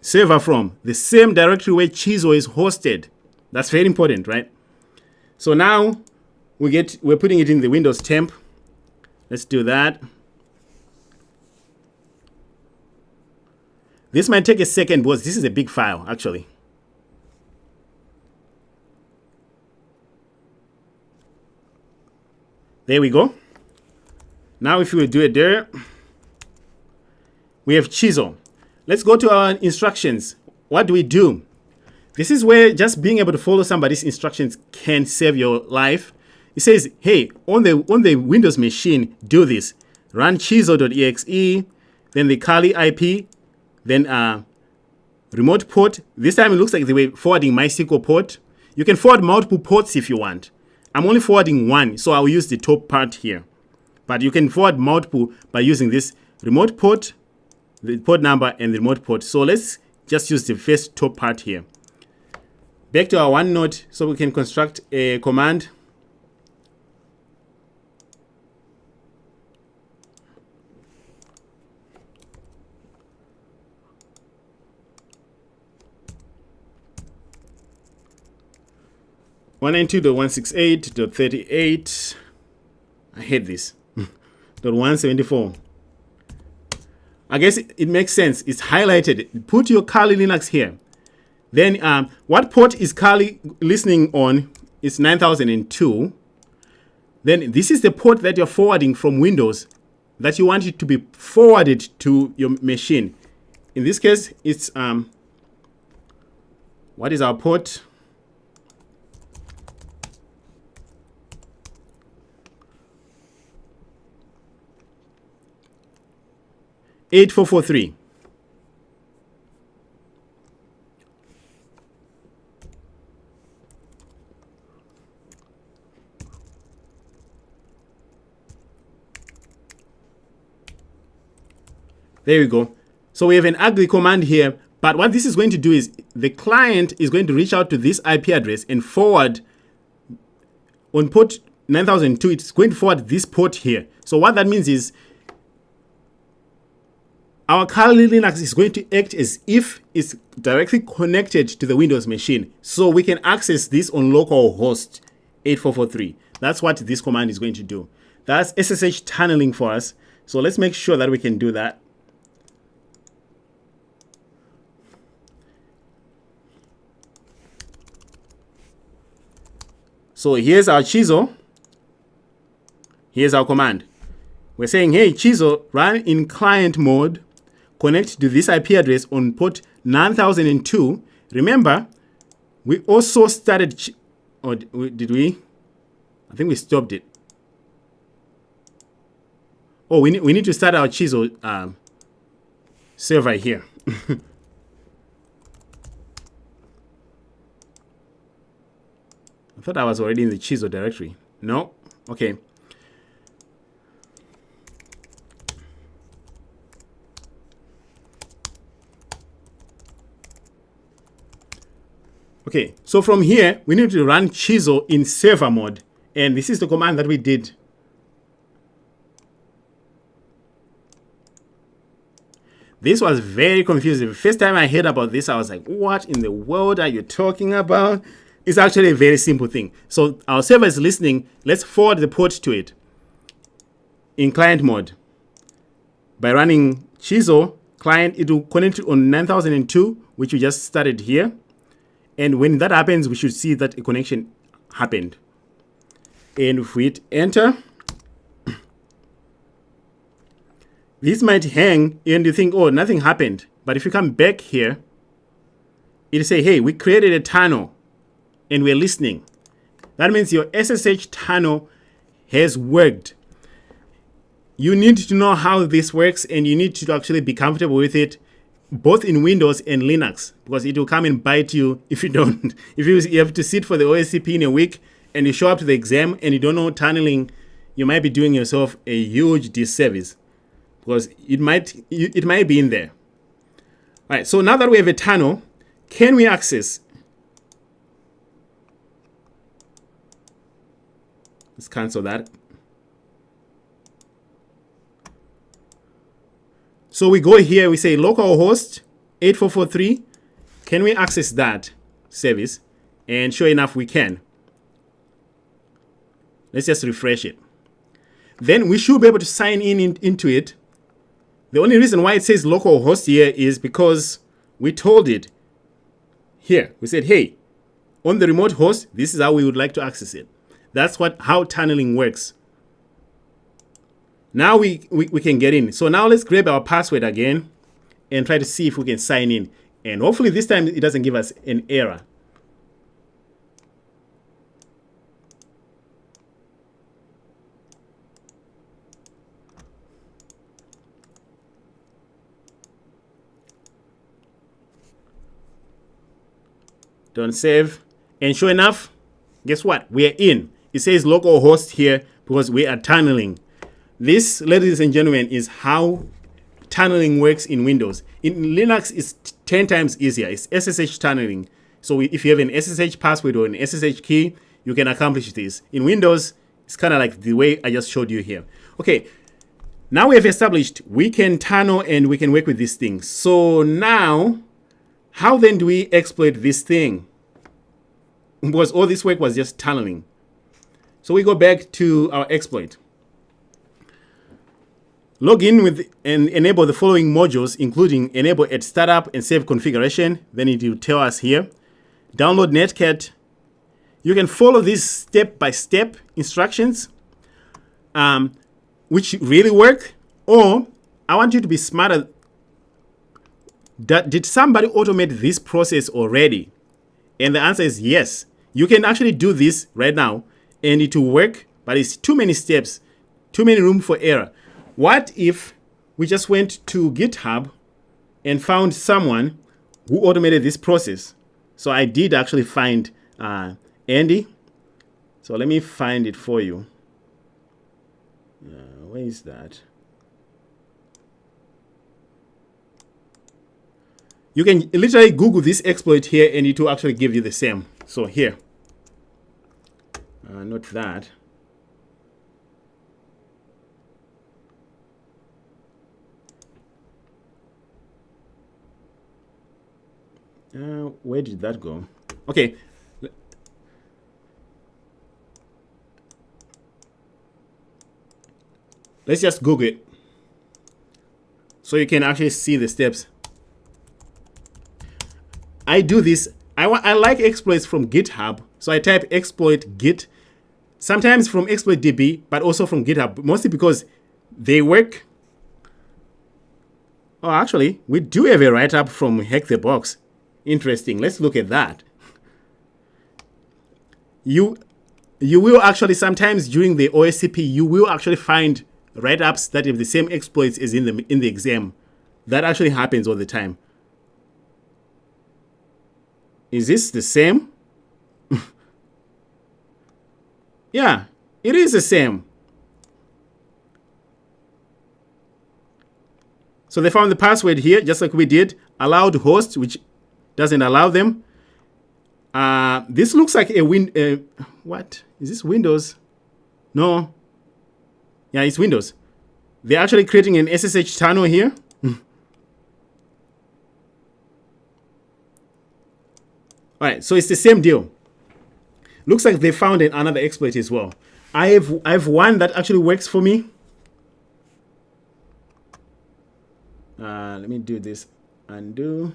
server from? The same directory where Chisel is hosted. That's very important, right? So now we're putting it in the Windows temp. Let's do that. This might take a second because this is a big file, actually. There we go. Now if we do it there, we have Chisel. Let's go to our instructions. What do we do? This is where just being able to follow somebody's instructions can save your life. It says, hey, on the Windows machine, do this. Run Chisel.exe, then the Kali IP, then remote port. This time it looks like they were forwarding MySQL port. You can forward multiple ports if you want. I'm only forwarding one, so I'll use the top part here. But you can forward multiple by using this remote port, the port number, and the remote port. So let's just use the first top part here. Back to our OneNote so we can construct a command. .192.168.38. I hate this. .174. I guess it makes sense. It's highlighted. Put your Kali Linux here. Then what port is Kali listening on? It's 9002. Then this is the port that you're forwarding from Windows that you want it to be forwarded to your machine. In this case, it's what is our port? (8443). There we go. So we have an ugly command here, but what this is going to do is the client is going to reach out to this IP address and forward on port 9002. It's going to forward this port here. So what that means is our Kali Linux is going to act as if it's directly connected to the Windows machine. So we can access this on localhost 8443. That's what this command is going to do. That's SSH tunneling for us. So let's make sure that we can do that. So here's our Chizo. Here's our command. We're saying, hey, Chizo, run in client mode, connect to this IP address on port 9002. Remember, we also started, or did we? I think we stopped it. Oh, we need to start our Chizo server here. I thought I was already in the Chizo directory. No? Okay. Okay, so from here, we need to run Chizo in server mode. And this is the command that we did. This was very confusing. The first time I heard about this, I was like, what in the world are you talking about? It's actually a very simple thing. So our server is listening. Let's forward the port to it in client mode. By running Chizo client, it will connect on 9002, which we just started here. And when that happens, we should see that a connection happened. And if we hit enter, this might hang and you think, oh, nothing happened. But if you come back here, it'll say, hey, we created a tunnel and we're listening. That means your SSH tunnel has worked. You need to know how this works and you need to actually be comfortable with it, both in Windows and Linux, because it will come and bite you if you don't. If you have to sit for the OSCP in a week and you show up to the exam and you don't know tunneling, you might be doing yourself a huge disservice because it might be in there. All right, so now that we have a tunnel, can we access? Let's cancel that. So we go here, we say localhost 8443. Can we access that service? And sure enough, we can. Let's just refresh it. Then we should be able to sign into it. The only reason why it says localhost here is because we told it here. We said, hey, on the remote host, this is how we would like to access it. That's how tunneling works. Now we can get in. So now let's grab our password again and try to see if we can sign in. And hopefully this time it doesn't give us an error. Don't save. And sure enough, guess what? We are in. It says localhost here because we are tunneling. This, ladies and gentlemen, is how tunneling works in Windows. In Linux, it's 10 times easier. It's SSH tunneling. So if you have an SSH password or an SSH key, you can accomplish this. In Windows, it's kind of like the way I just showed you here. Okay, now we have established we can tunnel and we can work with this thing. So now, how then do we exploit this thing? Because all this work was just tunneling. So we go back to our exploit. Log in with and enable the following modules, including enable at startup and save configuration. Then it will tell us here. Download Netcat. You can follow these step-by-step instructions, which really work. Or I want you to be smarter. Did somebody automate this process already? And the answer is yes. You can actually do this right now and it will work, but it's too many steps, too many room for error. What if we just went to GitHub and found someone who automated this process? So I did actually find Andy. So let me find it for you. Where is that? You can literally Google this exploit here and it will actually give you the same. So here, not that. Where did that go? Okay. Let's just Google it so you can actually see the steps. I do this. I like exploits from GitHub, so I type exploit git, sometimes from exploit DB, but also from GitHub, mostly because they work. Oh, actually, we do have a write-up from Hack the Box. Interesting. Let's look at that. You will actually sometimes during the OSCP, you will actually find write-ups that have the same exploits as in the exam. That actually happens all the time. Is this the same? Yeah, it is the same. So they found the password here, just like we did. Allowed host, which doesn't allow them. This looks like a what? Is this Windows? No. Yeah, it's Windows. They're actually creating an SSH tunnel here. All right, so it's the same deal. Looks like they found another exploit as well. I have one that actually works for me. Let me do this. Undo.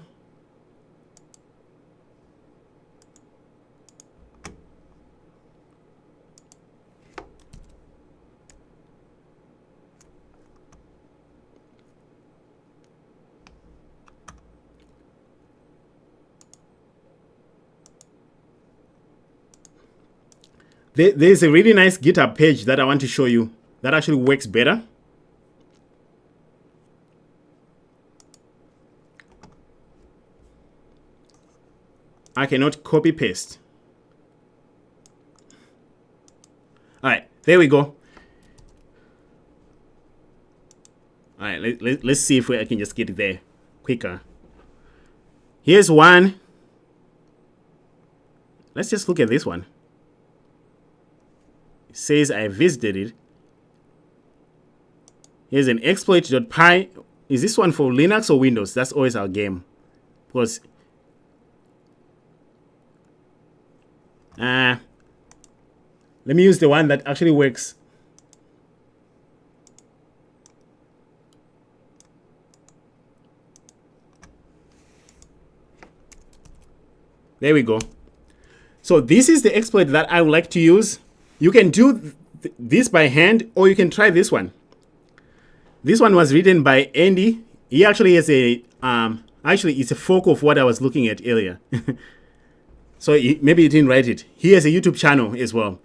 There's a really nice GitHub page that I want to show you that actually works better. I cannot copy paste. All right, there we go. All right, let's see if I can just get it there quicker. Here's one. Let's just look at this one. It says I visited it. Here's an exploit.py. Is this one for Linux or Windows? That's always our game. Because let me use the one that actually works. There we go. So this is the exploit that I would like to use. You can do this by hand, or you can try this one. This one was written by Andy. He actually has a actually it's a fork of what I was looking at earlier. So maybe he didn't write it. He has a YouTube channel as well.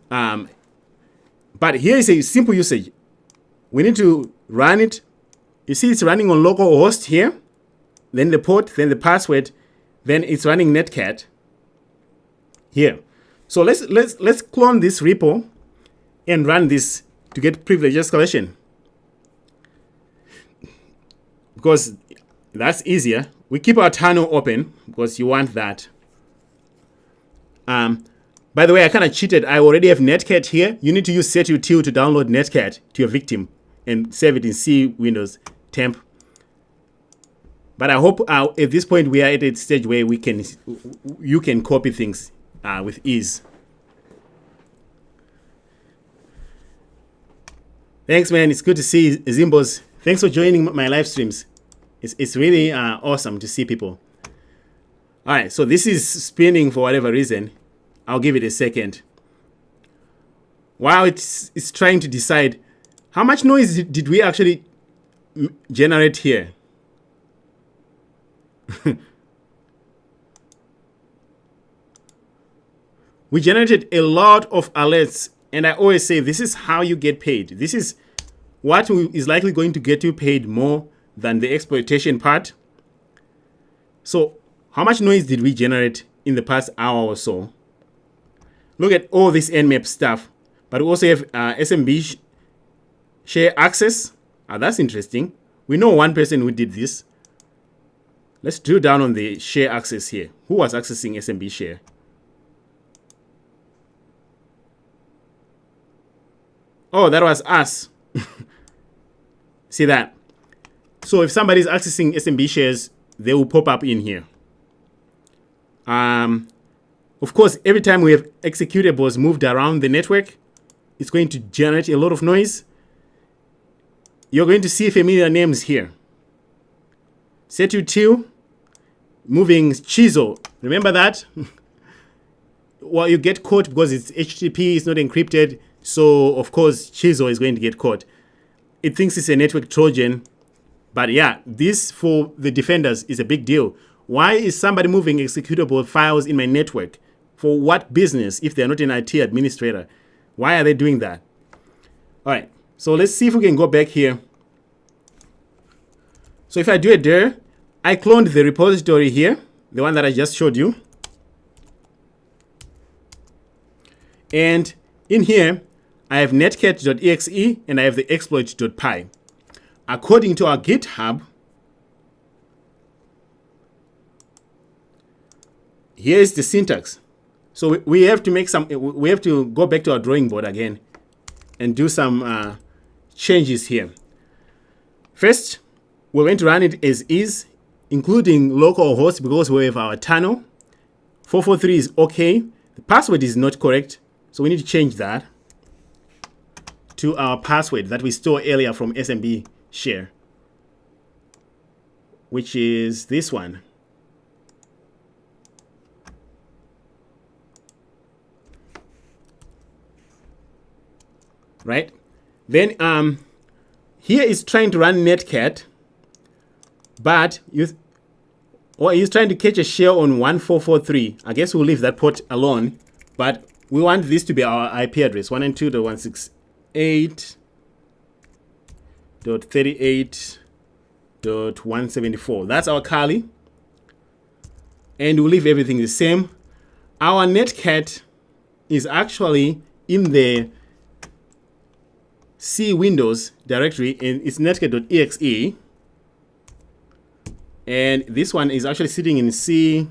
But here is a simple usage. We need to run it. You see it's running on local host here. Then the port, then the password, then it's running Netcat here. So let's clone this repo and run this to get privilege escalation. Because that's easier. We keep our tunnel open because you want that. By the way, I kind of cheated. I already have Netcat here. You need to use setutil to download Netcat to your victim and save it in C Windows temp. But I hope at this point we are at a stage where you can copy things with ease. Thanks, man. It's good to see Zimbos. Thanks for joining my live streams. It's really awesome to see people. All right, so this is spinning for whatever reason. I'll give it a second. While it's trying to decide how much noise did we actually generate here. We generated a lot of alerts, and I always say this is how you get paid. This is what is likely going to get you paid more than the exploitation part. So how much noise did we generate in the past hour or so? Look at all this Nmap stuff, but we also have SMB share access. That's interesting. We know one person who did this. Let's drill down on the share access here. Who was accessing SMB share? Oh, that was us. See that? So if somebody is accessing SMB shares, they will pop up in here. Of course, every time we have executables moved around the network, it's going to generate a lot of noise. You're going to see familiar names here. Setu2, moving Chizo. Remember that? Well, you get caught because it's HTTP, it's not encrypted. So, of course, Chizo is going to get caught. It thinks it's a network Trojan. But yeah, this for the defenders is a big deal. Why is somebody moving executable files in my network? For what business if they're not an IT administrator? Why are they doing that? All right, so let's see if we can go back here. So if I do a dir, I cloned the repository here, the one that I just showed you. And in here, I have netcat.exe and I have the exploit.py. According to our GitHub, here is the syntax. So we have to make some, we have to go back to our drawing board again and do some changes here. First, we're going to run it as is, including localhost because we have our tunnel. 443 is okay. The password is not correct, so we need to change that to our password that we stole earlier from SMB share, which is this one. Right? Then here is trying to run netcat, but he's trying to catch a share on 1443. I guess we'll leave that port alone, but we want this to be our IP address, 192.168.38.174. That's our Kali. And we'll leave everything the same. Our netcat is actually in the C Windows directory, and it's netcat.exe. And this one is actually sitting in C.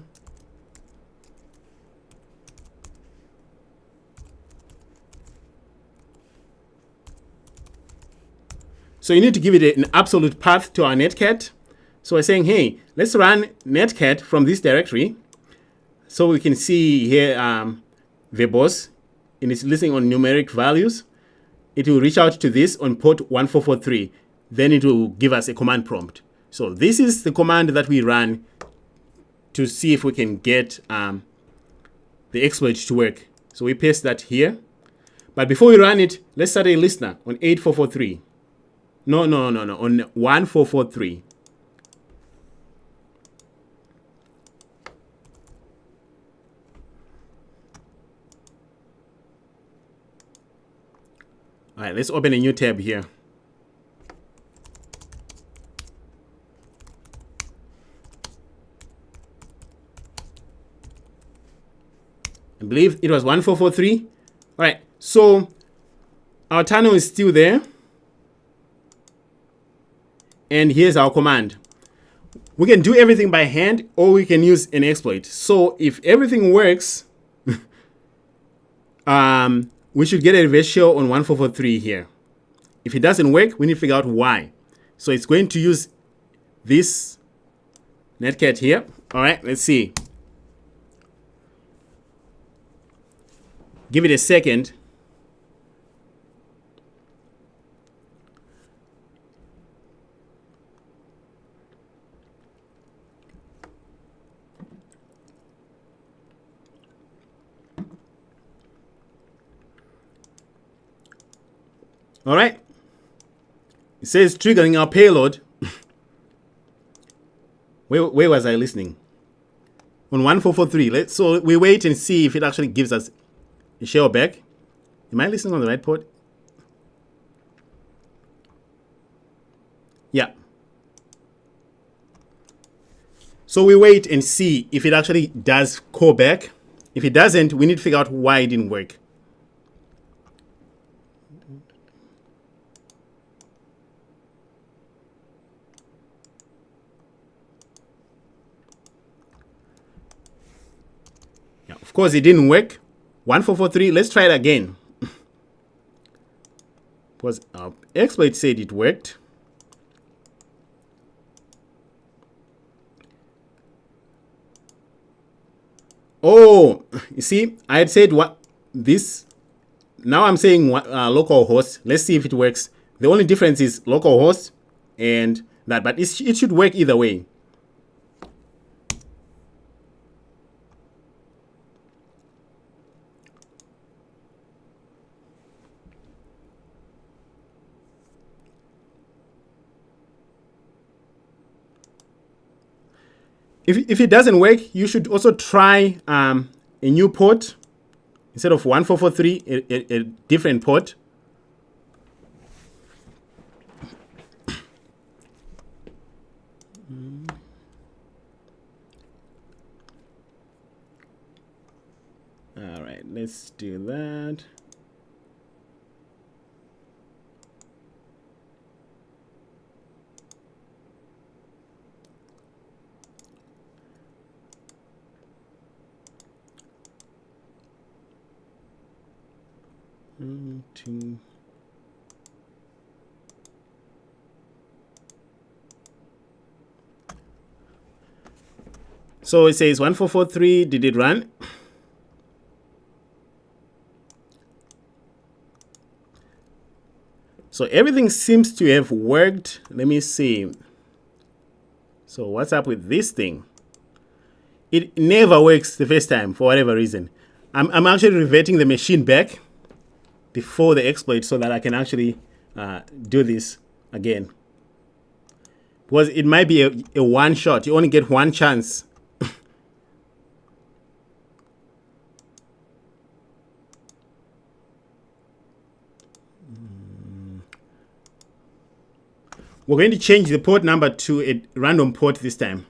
So you need to give it an absolute path to our netcat. So we're saying, hey, let's run netcat from this directory. So we can see here verbose, and it's listening on numeric values. It will reach out to this on port 1443. Then it will give us a command prompt. So this is the command that we run to see if we can get the exploit to work. So we paste that here. But before we run it, let's start a listener on 8443. No, on 1443. All right, let's open a new tab here. I believe it was 1443. All right, so our tunnel is still there. And here's our command. We can do everything by hand, or we can use an exploit. So if everything works, we should get a ratio on 1443 here. If it doesn't work, we need to figure out why. So it's going to use this netcat here. All right, let's see. Give it a second. All right. It says triggering our payload. Where was I listening? On 1443. So we wait and see if it actually gives us a shell back. Am I listening on the right port? Yeah. So we wait and see if it actually does call back. If it doesn't, we need to figure out why it didn't work. Yeah, of course, it didn't work. 1443, let's try it again. Because our exploit said it worked. Oh, you see, I had said what this. Now I'm saying localhost. Let's see if it works. The only difference is localhost and that, but it should work either way. If it doesn't work, you should also try a new port. Instead of 1443, a different port. All right, let's do that. Two. So it says 1443. Did it run? So everything seems to have worked. Let me see. So what's up with this thing? It never works the first time for whatever reason. I'm actually reverting the machine back before the exploit so that I can actually do this again. Because it might be a one shot. You only get one chance. We're going to change the port number to a random port this time.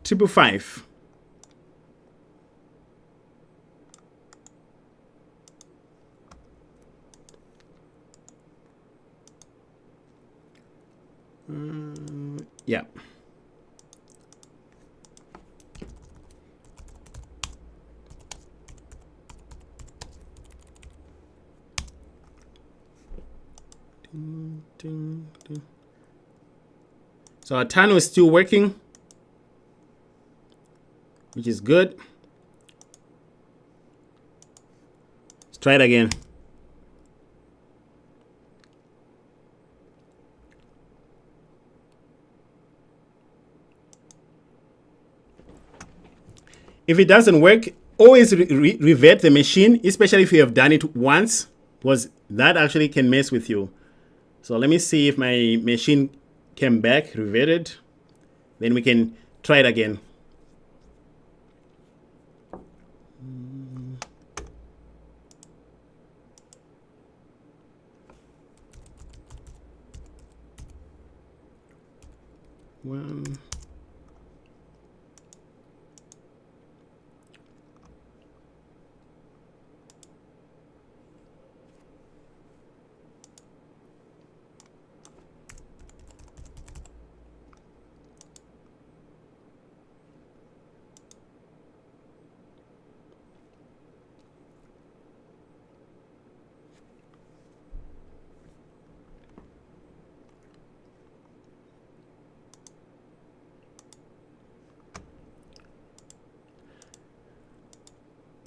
Triple 5. Yeah. So our tunnel is still working, which is good. Let's try it again. If it doesn't work, always revert the machine, especially if you have done it once, because that actually can mess with you. So let me see if my machine came back, reverted. Then we can try it again. One.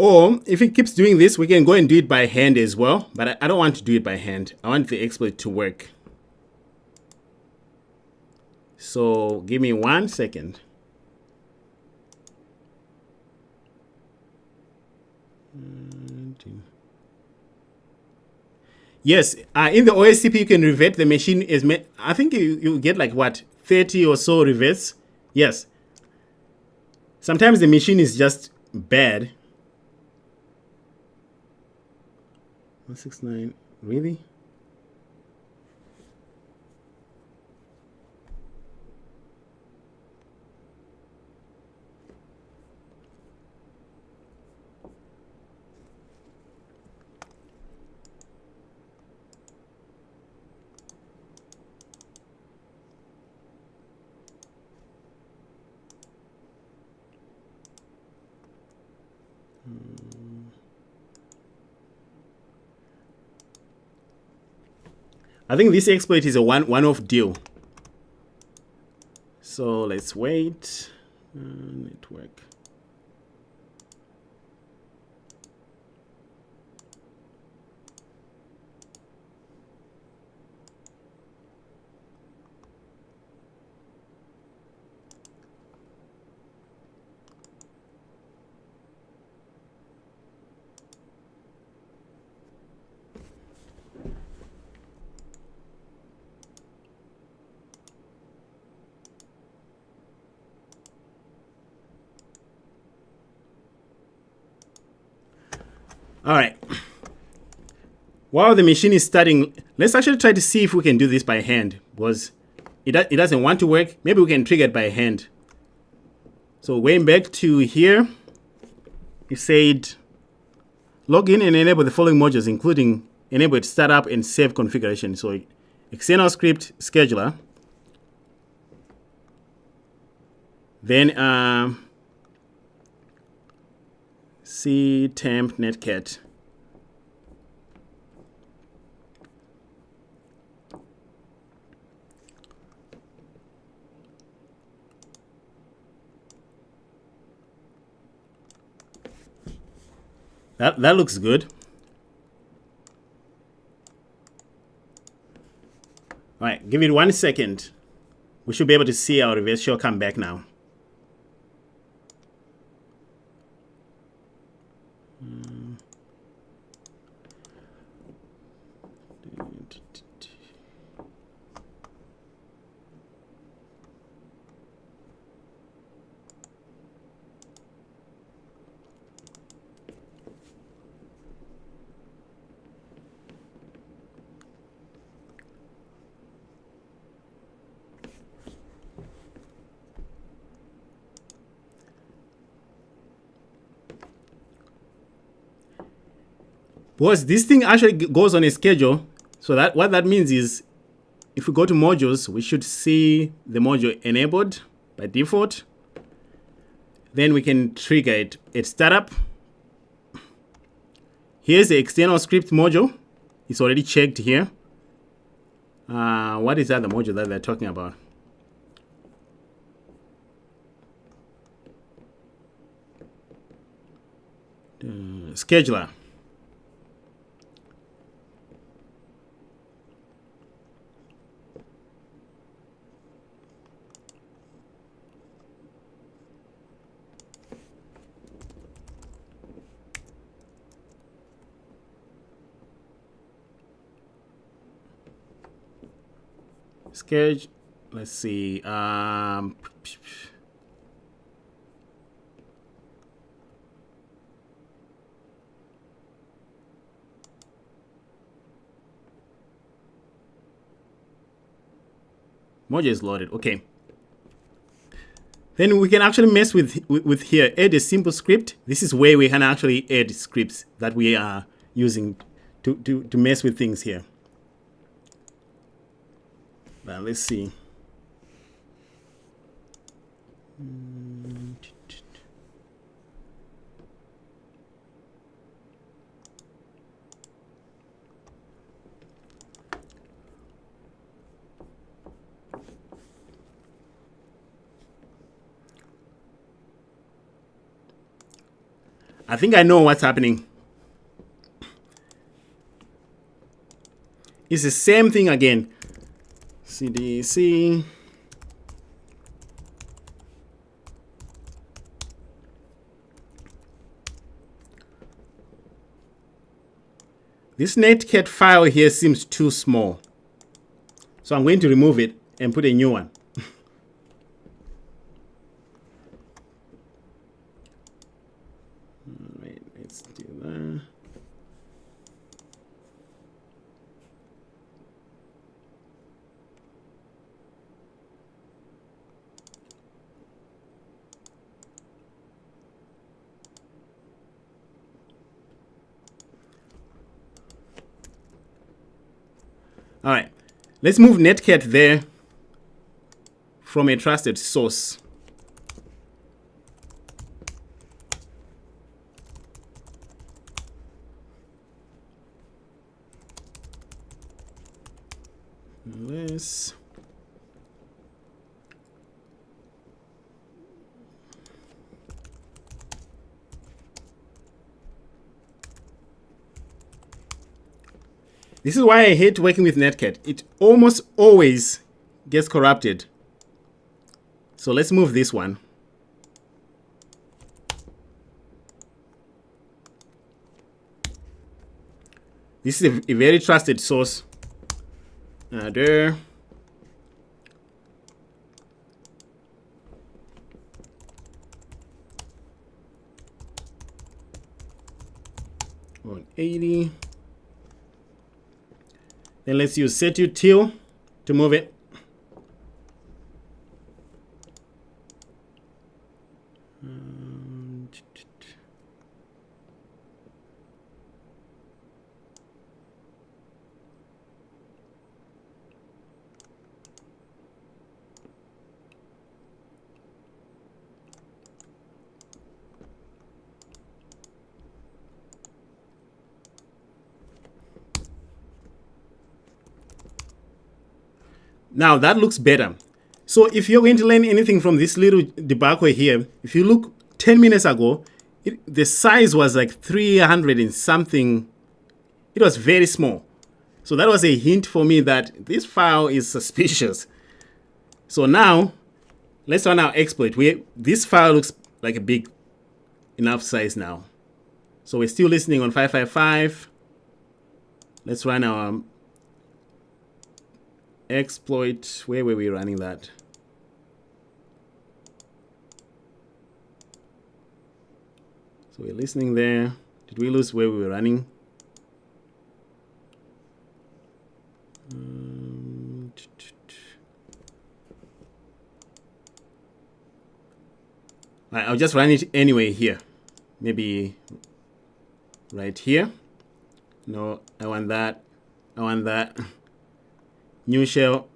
Or if it keeps doing this, we can go and do it by hand as well. But I don't want to do it by hand. I want the exploit to work. So give me 1 second. Yes, in the OSCP you can revert the machine as I think you get like what, 30 or so reverts. Yes. Sometimes the machine is just bad. 169, really? I think this exploit is a one-off deal. So let's wait. Network. All right. While the machine is starting, let's actually try to see if we can do this by hand, because it doesn't want to work. Maybe we can trigger it by hand. So going back to here, you said log in and enable the following modules, including enable startup and save configuration. So external script scheduler, then ctemp netcat. That looks good. All right, give it 1 second. We should be able to see our reverse shell come back now. Because this thing actually goes on a schedule, so that what that means is if we go to modules, we should see the module enabled by default. Then we can trigger it at startup. Here's the external script module. It's already checked here. What is that, the module that they're talking about? Scheduler. Schedule. Let's see. Module is loaded. Okay. Then we can actually mess with here. Add a simple script. This is where we can actually add scripts that we are using to mess with things here. Now let's see. I think I know what's happening. It's the same thing again. CDC. This netcat file here seems too small. So I'm going to remove it and put a new one. All right, let's do that. All right, let's move netcat there from a trusted source. This. This is why I hate working with netcat. It almost always gets corrupted. So let's move this one. This is a very trusted source. There. On 80. Then let's use setutil to move it. Now that looks better. So if you're going to learn anything from this little debacle here, if you look 10 minutes ago, the size was like 300 and something. It was very small. So that was a hint for me that this file is suspicious. So now let's run our exploit. This file looks like a big enough size now. So we're still listening on 555. Let's run our exploit. Where were we running that? So we're listening there. Did we lose where we were running? I'll just run it anyway here. Maybe right here. No, I want that. I want that. New shell.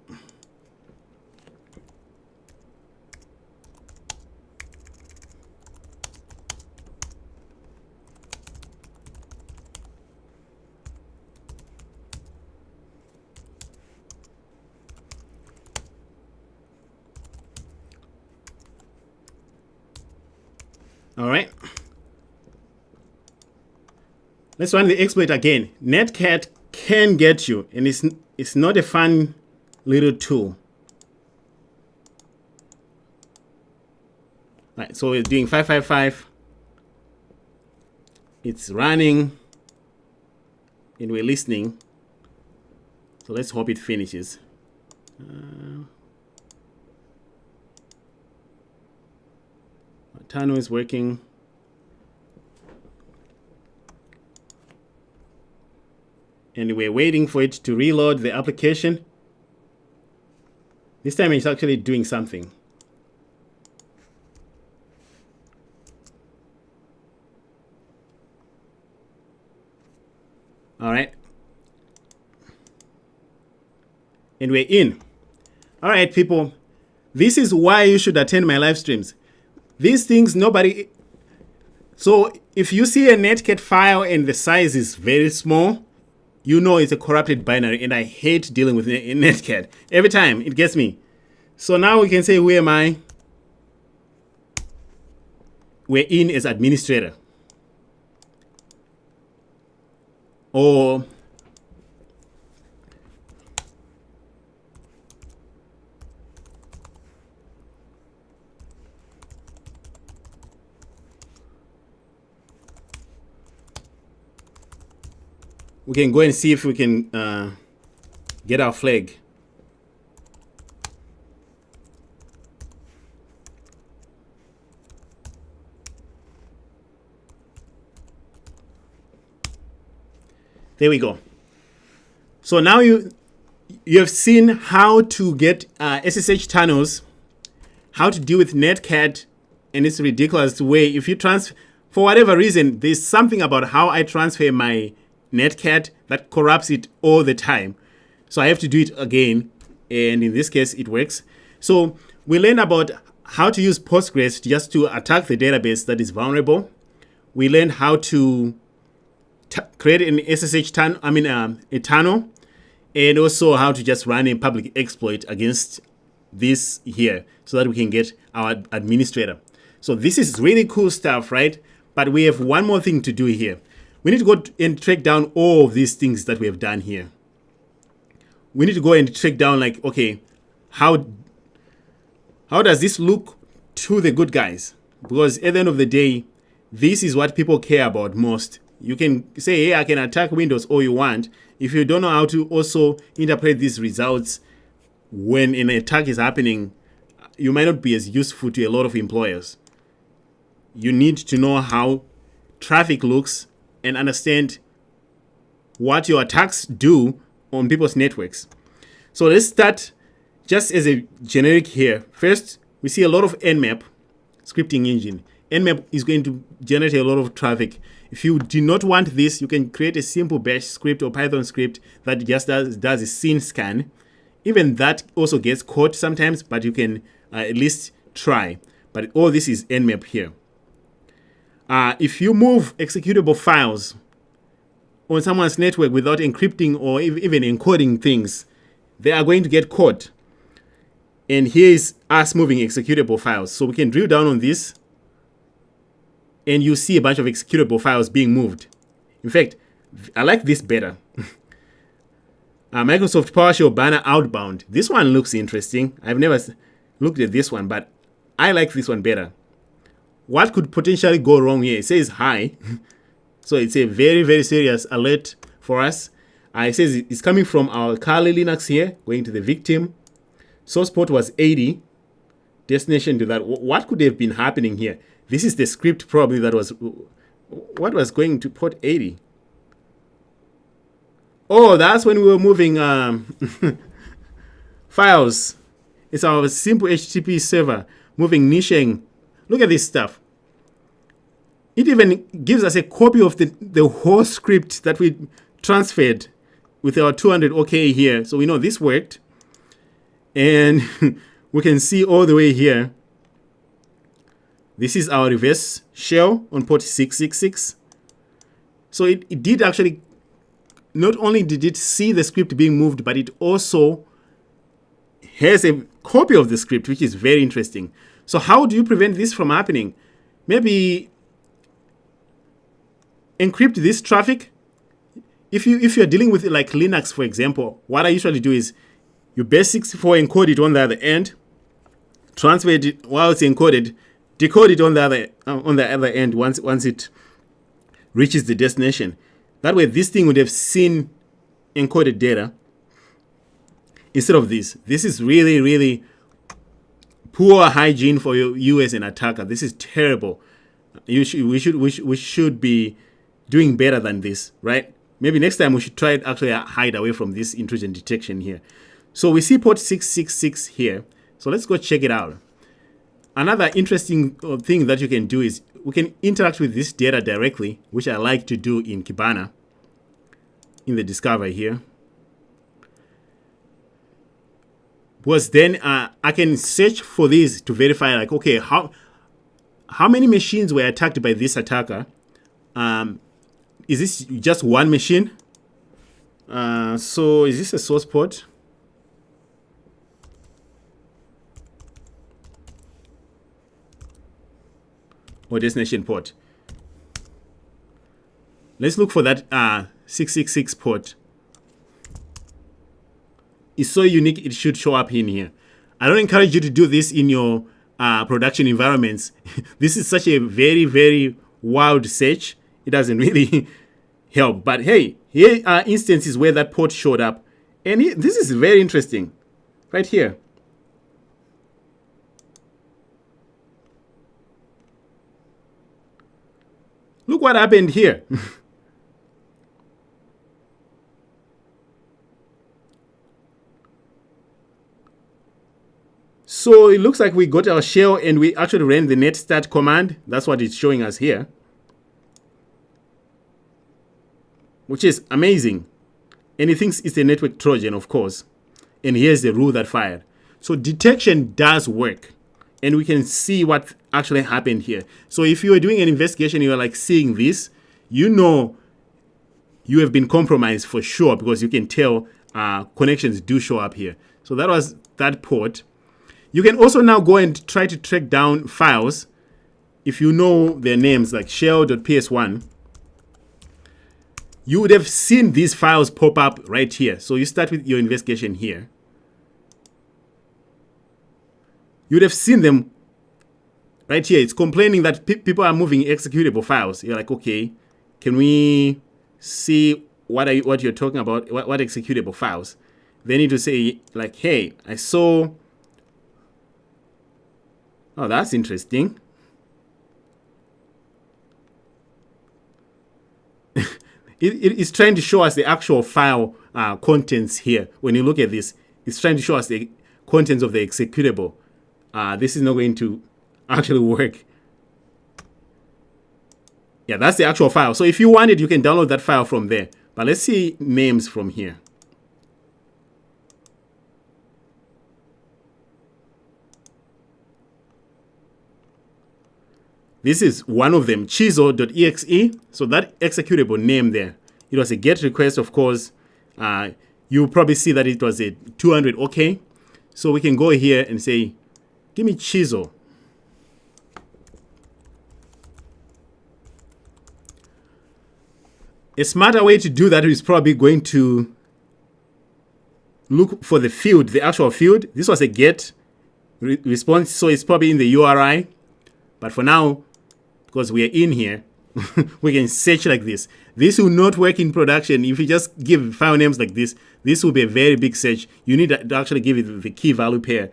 All right. Let's run the exploit again. Netcat can get you, and it's not a fun little tool. All right, so we're doing 555. It's running, and we're listening. So let's hope it finishes. Tano is working. And we're waiting for it to reload the application. This time it's actually doing something. All right. And we're in. All right, people. This is why you should attend my live streams. These things nobody... So if you see a netcat file and the size is very small, you know it's a corrupted binary, and I hate dealing with netcat. Every time, it gets me. So now we can say, who am I? We're in as administrator. Or We can go and see if we can get our flag. There we go. So now you have seen how to get SSH tunnels, how to deal with netcat, and it's ridiculous way. If you for whatever reason, there's something about how I transfer my netcat that corrupts it all the time. So I have to do it again, and in this case, it works. So we learned about how to use Postgres just to attack the database that is vulnerable. We learned how to create an SSH tunnel, a tunnel, and also how to just run a public exploit against this here so that we can get our administrator. So this is really cool stuff, right? But we have one more thing to do here. We need to go and track down all of these things that we have done here. We need to go and track down, like, okay, how does this look to the good guys? Because at the end of the day, this is what people care about most. You can say, hey, I can attack Windows all you want. If you don't know how to also interpret these results when an attack is happening, you might not be as useful to a lot of employers. You need to know how traffic looks and understand what your attacks do on people's networks. So let's start just as a generic here. First, we see a lot of Nmap scripting engine. Nmap is going to generate a lot of traffic. If you do not want this, you can create a simple bash script or Python script that just does a scene scan. Even that also gets caught sometimes, but you can at least try. But all this is Nmap here. If you move executable files on someone's network without encrypting or even encoding things, they are going to get caught. And here is us moving executable files. So we can drill down on this, and you see a bunch of executable files being moved. In fact, I like this better. Microsoft PowerShell banner outbound. This one looks interesting. I've never looked at this one, but I like this one better. What could potentially go wrong here? It says hi. So it's a very, very serious alert for us. It says it's coming from our Kali Linux here, going to the victim. Source port was 80. Destination to that. What could have been happening here? This is the script probably that was, what was going to port 80? Oh, that's when we were moving files. It's our simple HTTP server moving niching. Look at this stuff. It even gives us a copy of the whole script that we transferred with our 200 OK here. So we know this worked. And we can see all the way here. This is our reverse shell on port 666. So it did actually, not only did it see the script being moved, but it also has a copy of the script, which is very interesting. So how do you prevent this from happening? Maybe encrypt this traffic. If you're dealing with like Linux, for example, what I usually do is you base64 encode it on the other end, transfer it while it's encoded, decode it on the other end once it reaches the destination. That way, this thing would have seen encoded data instead of this. This is really, really poor hygiene for you as an attacker. This is terrible. We should be doing better than this, right? Maybe next time we should try to actually hide away from this intrusion detection here. So we see port 666 here. So let's go check it out. Another interesting thing that you can do is we can interact with this data directly, which I like to do in Kibana, in the Discover here. Because then I can search for these to verify, like, okay, how many machines were attacked by this attacker? Is this just one machine? So is this a source port? Or destination port? Let's look for that 666 port. It's so unique, it should show up in here. I don't encourage you to do this in your production environments. This is such a very, very wild search. It doesn't really help. But hey, here are instances where that port showed up. And this is very interesting. Right here. Look what happened here. So it looks like we got our shell and we actually ran the net start command. That's what it's showing us here, which is amazing. And it thinks it's a network Trojan, of course. And here's the rule that fired. So detection does work. And we can see what actually happened here. So if you are doing an investigation, you're like seeing this, you know you have been compromised for sure, because you can tell connections do show up here. So that was that port. You can also now go and try to track down files if you know their names, like shell.ps1. You would have seen these files pop up right here. So you start with your investigation here. You would have seen them right here. It's complaining that people are moving executable files. You're like, okay, can we see what you're talking about? What executable files? They need to say like, hey, I saw. Oh, that's interesting. It's trying to show us the actual file contents here. When you look at this, it's trying to show us the contents of the executable. This is not going to actually work. Yeah, that's the actual file. So if you want it, you can download that file from there. But let's see names from here. This is one of them, chisel.exe. So that executable name there, it was a GET request, of course. You'll probably see that it was a 200 OK. So we can go here and say, give me chisel. A smarter way to do that is probably going to look for the field, the actual field. This was a GET response, so it's probably in the URI. But for now, because we are in here, we can search like this. This will not work in production. If you just give file names like this, this will be a very big search. You need to actually give it the key value pair.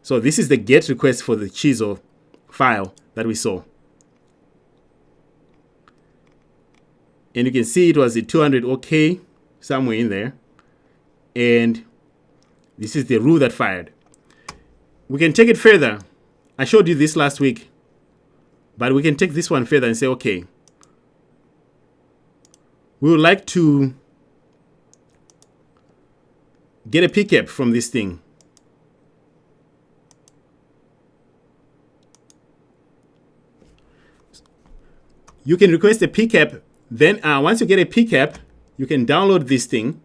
So this is the GET request for the chisel file that we saw. And you can see it was a 200 OK somewhere in there. And this is the rule that fired. We can take it further. I showed you this last week, but we can take this one further and say, okay, we would like to get a pcap from this thing. You can request a pcap. Then once you get a pcap, you can download this thing,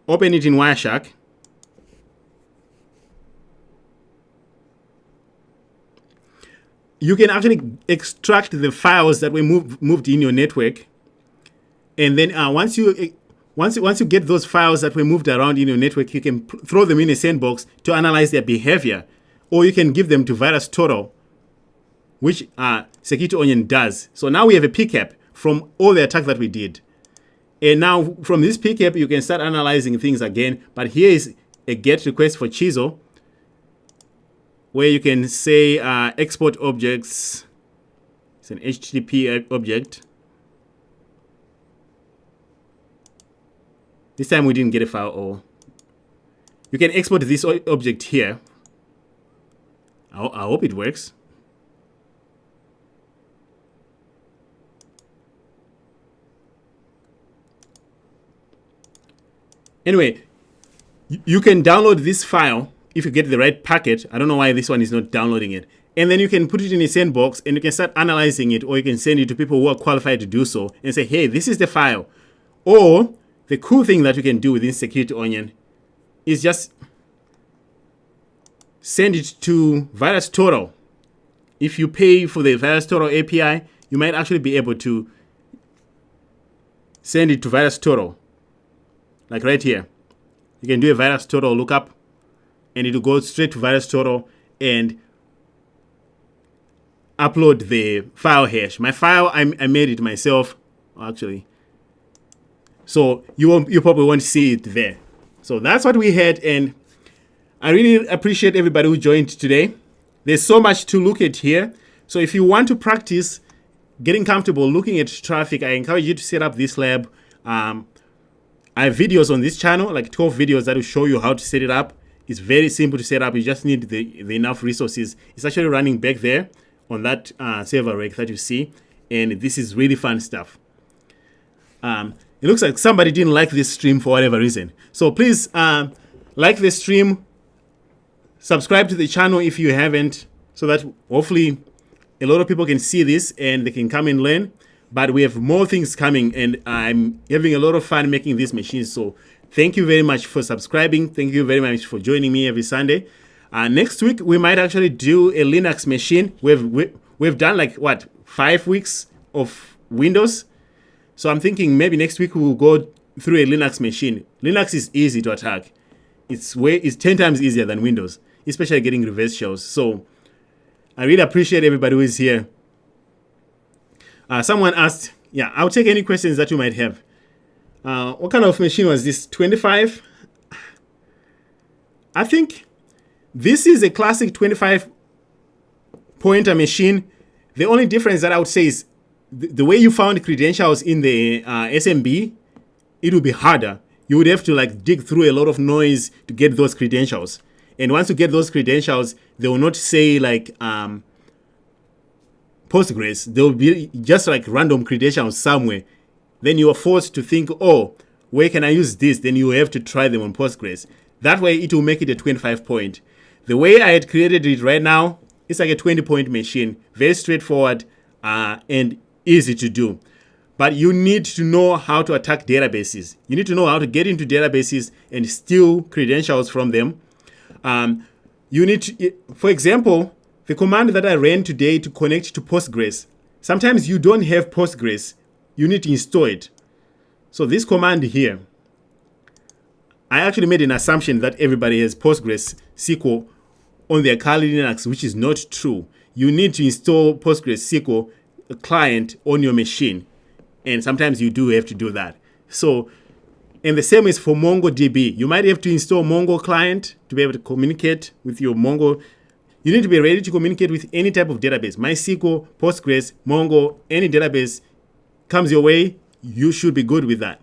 open it in Wireshark. You can actually extract the files that were moved in your network, and then once you get those files that were moved around in your network, you can throw them in a sandbox to analyze their behavior, or you can give them to VirusTotal, which Security Onion does. So now we have a pcap from all the attack that we did, and now from this pcap you can start analyzing things again. But here is a GET request for chisel, where you can say export objects. It's an HTTP object. This time we didn't get a file. Or you can export this object here. I hope it works. Anyway, you can download this file if you get the right packet. I don't know why this one is not downloading it. And then you can put it in a sandbox and you can start analyzing it, or you can send it to people who are qualified to do so and say, hey, this is the file. Or the cool thing that you can do within Security Onion is just send it to VirusTotal. If you pay for the VirusTotal API, you might actually be able to send it to VirusTotal. Like right here. You can do a VirusTotal lookup, and it will go straight to VirusTotal and upload the file hash. My file, I made it myself, actually. So you probably won't see it there. So that's what we had, and I really appreciate everybody who joined today. There's so much to look at here. So if you want to practice getting comfortable looking at traffic, I encourage you to set up this lab. I have videos on this channel, like 12 videos that will show you how to set it up. It's very simple to set up. You just need the enough resources. It's actually running back there on that server rack that you see. And this is really fun stuff. It looks like somebody didn't like this stream for whatever reason. So please like the stream, subscribe to the channel if you haven't, so that hopefully a lot of people can see this and they can come and learn. But we have more things coming, and I'm having a lot of fun making these machines. So thank you very much for subscribing. Thank you very much for joining me every Sunday. Next week, we might actually do a Linux machine. We've done like, what, 5 weeks of Windows? So I'm thinking maybe next week we'll go through a Linux machine. Linux is easy to attack. It's 10 times easier than Windows, especially getting reverse shells. So I really appreciate everybody who is here. Someone asked, yeah, I'll take any questions that you might have. What kind of machine was this? 25? I think this is a classic 25 pointer machine. The only difference that I would say is the way you found credentials in the SMB, it would be harder. You would have to like dig through a lot of noise to get those credentials. And once you get those credentials, they will not say like Postgres. They will be just like random credentials somewhere. Then you are forced to think, oh, where can I use this? Then you have to try them on Postgres. That way it will make it a 25 point. The way I had created it right now, it's like a 20-point machine. Very straightforward and easy to do. But you need to know how to attack databases. You need to know how to get into databases and steal credentials from them. You need to, for example, the command that I ran today to connect to Postgres. Sometimes you don't have Postgres. You need to install it. So this command here, I actually made an assumption that everybody has Postgres SQL on their Kali Linux, which is not true. You need to install Postgres SQL client on your machine. And sometimes you do have to do that. So, and the same is for MongoDB. You might have to install Mongo client to be able to communicate with your Mongo. You need to be ready to communicate with any type of database. MySQL, Postgres, Mongo, any database comes your way, you should be good with that.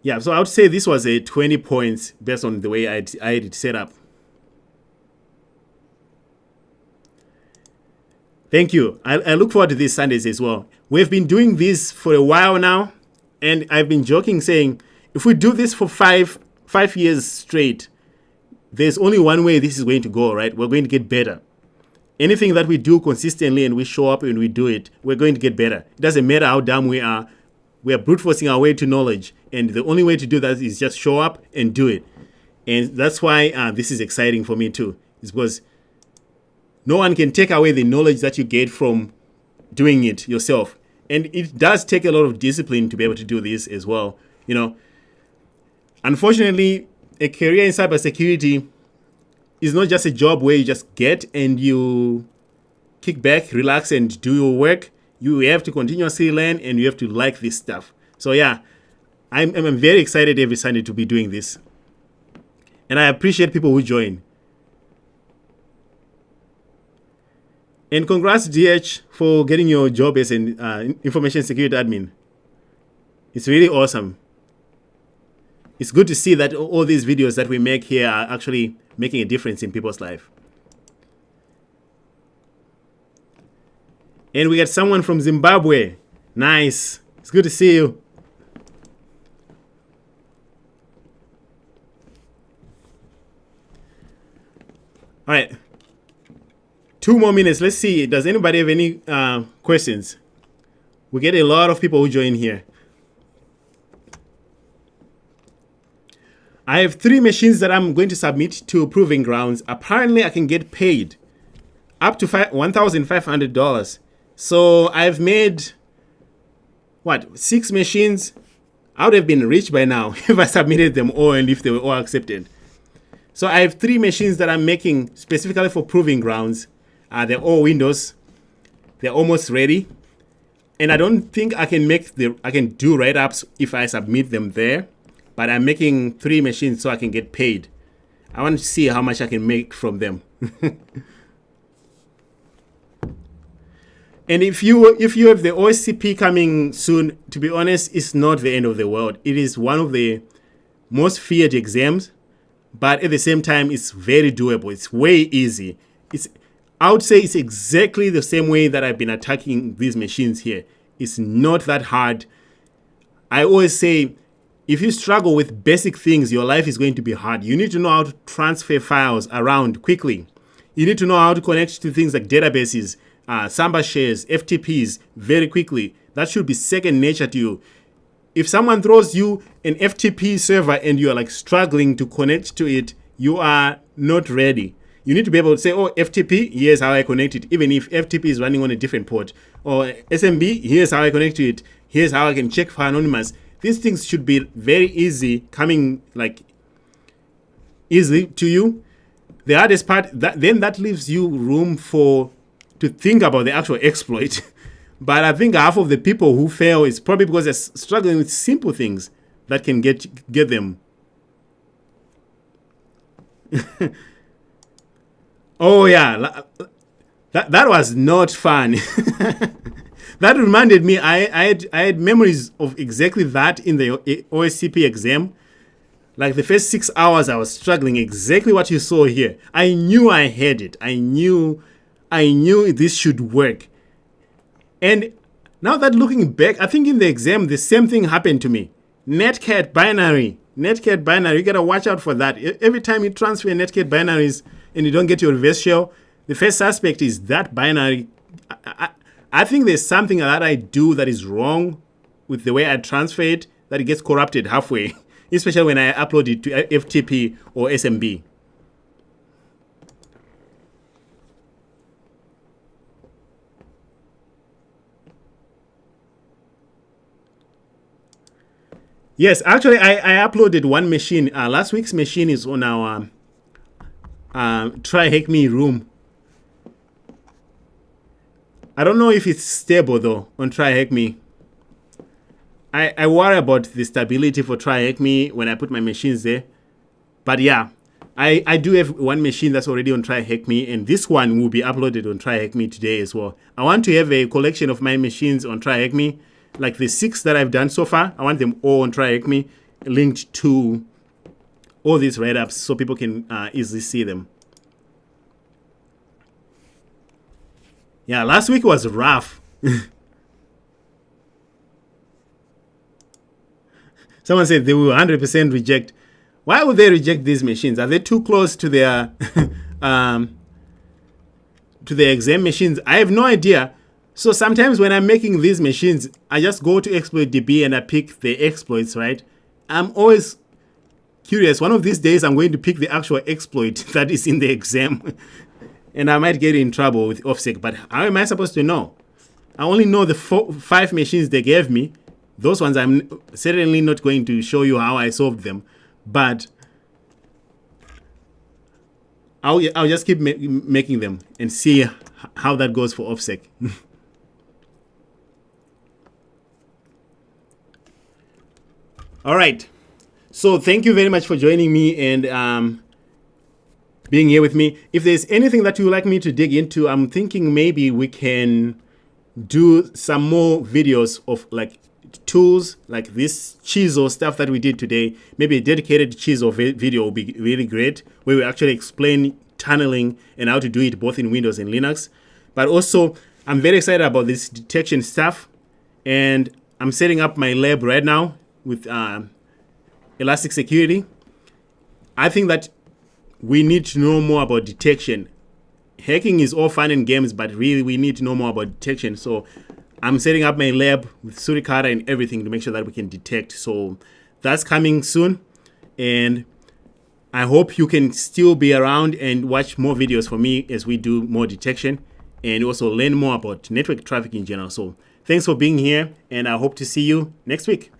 Yeah, so I would say this was a 20 points based on the way I had it set up. Thank you. I look forward to these Sundays as well. We've been doing this for a while now, and I've been joking saying, if we do this for five years straight, there's only one way this is going to go, right? We're going to get better. Anything that we do consistently and we show up and we do it, we're going to get better. It doesn't matter how dumb we are brute forcing our way to knowledge. And the only way to do that is just show up and do it. And that's why this is exciting for me too. It's because no one can take away the knowledge that you get from doing it yourself. And it does take a lot of discipline to be able to do this as well. You know, unfortunately, a career in cybersecurity is not just a job where you just get and you kick back, relax, and do your work. You have to continuously learn, and you have to like this stuff. So yeah, I'm very excited every Sunday to be doing this. And I appreciate people who join. And congrats, DH, for getting your job as an information security admin. It's really awesome. It's good to see that all these videos that we make here are actually making a difference in people's life. And we got someone from Zimbabwe. Nice. It's good to see you. All right. 2 more minutes. Let's see. Does anybody have any questions? We get a lot of people who join here. I have 3 machines that I'm going to submit to Proving Grounds. Apparently, I can get paid up to $1,500. So I've made, what, 6 machines? I would have been rich by now if I submitted them all and if they were all accepted. So I have 3 machines that I'm making specifically for proving grounds. They're all Windows. They're almost ready. And I don't think I can do write-ups if I submit them there. But I'm making 3 machines so I can get paid. I want to see how much I can make from them. And if you have the OSCP coming soon, to be honest, it's not the end of the world. It is one of the most feared exams, but at the same time, it's very doable. It's way easy. I would say it's exactly the same way that I've been attacking these machines here. It's not that hard. I always say, if you struggle with basic things, your life is going to be hard. You need to know how to transfer files around quickly. You need to know how to connect to things like databases, Samba shares, FTPs very quickly. That should be second nature to you. If someone throws you an FTP server and you are like struggling to connect to it, you are not ready. You need to be able to say, oh, FTP, here's how I connect it, even if FTP is running on a different port. Or SMB, here's how I connect to it. Here's how I can check for anonymous. These things should be very easy, coming like easily to you. The hardest part, that leaves you room to think about the actual exploit. But I think half of the people who fail is probably because they're struggling with simple things that can get them. Oh yeah, that was not fun. That reminded me, I had memories of exactly that in the OSCP exam. Like the first 6 hours, I was struggling exactly what you saw here. I knew I had it. I knew this should work. And now that looking back, I think in the exam, the same thing happened to me. Netcat binary, you gotta watch out for that. Every time you transfer netcat binaries and you don't get your reverse shell, the first suspect is that binary. I think there's something that I do that is wrong with the way I transfer it, that it gets corrupted halfway, especially when I upload it to FTP or SMB. Yes, actually, I uploaded one machine. Last week's machine is on our Try Hack Me room. I don't know if it's stable though on Try Hack Me. I worry about the stability for Try Hack Me when I put my machines there. But yeah, I do have one machine that's already on Try Hack Me, and this one will be uploaded on Try Hack Me today as well. I want to have a collection of my machines on Try Hack Me. Like the 6 that I've done so far, I want them all on Try Hack Me, linked to all these write-ups so people can easily see them. Yeah, last week was rough. Someone said they will 100% reject. Why would they reject these machines? Are they too close to their exam machines? I have no idea. So sometimes when I'm making these machines, I just go to exploit.db and I pick the exploits, right? I'm always curious. One of these days, I'm going to pick the actual exploit that is in the exam. And I might get in trouble with OffSec, but how am I supposed to know? I only know the 5 machines they gave me. Those ones I'm certainly not going to show you how I solved them, but I'll just keep making them and see how that goes for OffSec. All right. So thank you very much for joining me and being here with me. If there's anything that you would like me to dig into, I'm thinking maybe we can do some more videos of like tools like this Chizo stuff that we did today. Maybe a dedicated Chizo video will be really great, where we actually explain tunneling and how to do it both in Windows and Linux. But also, I'm very excited about this detection stuff, and I'm setting up my lab right now with Elastic Security. I think that we need to know more about detection. Hacking is all fun and games, but really we need to know more about detection. So I'm setting up my lab with Suricata and everything to make sure that we can detect. So that's coming soon. And I hope you can still be around and watch more videos from me as we do more detection and also learn more about network traffic in general. So thanks for being here, and I hope to see you next week.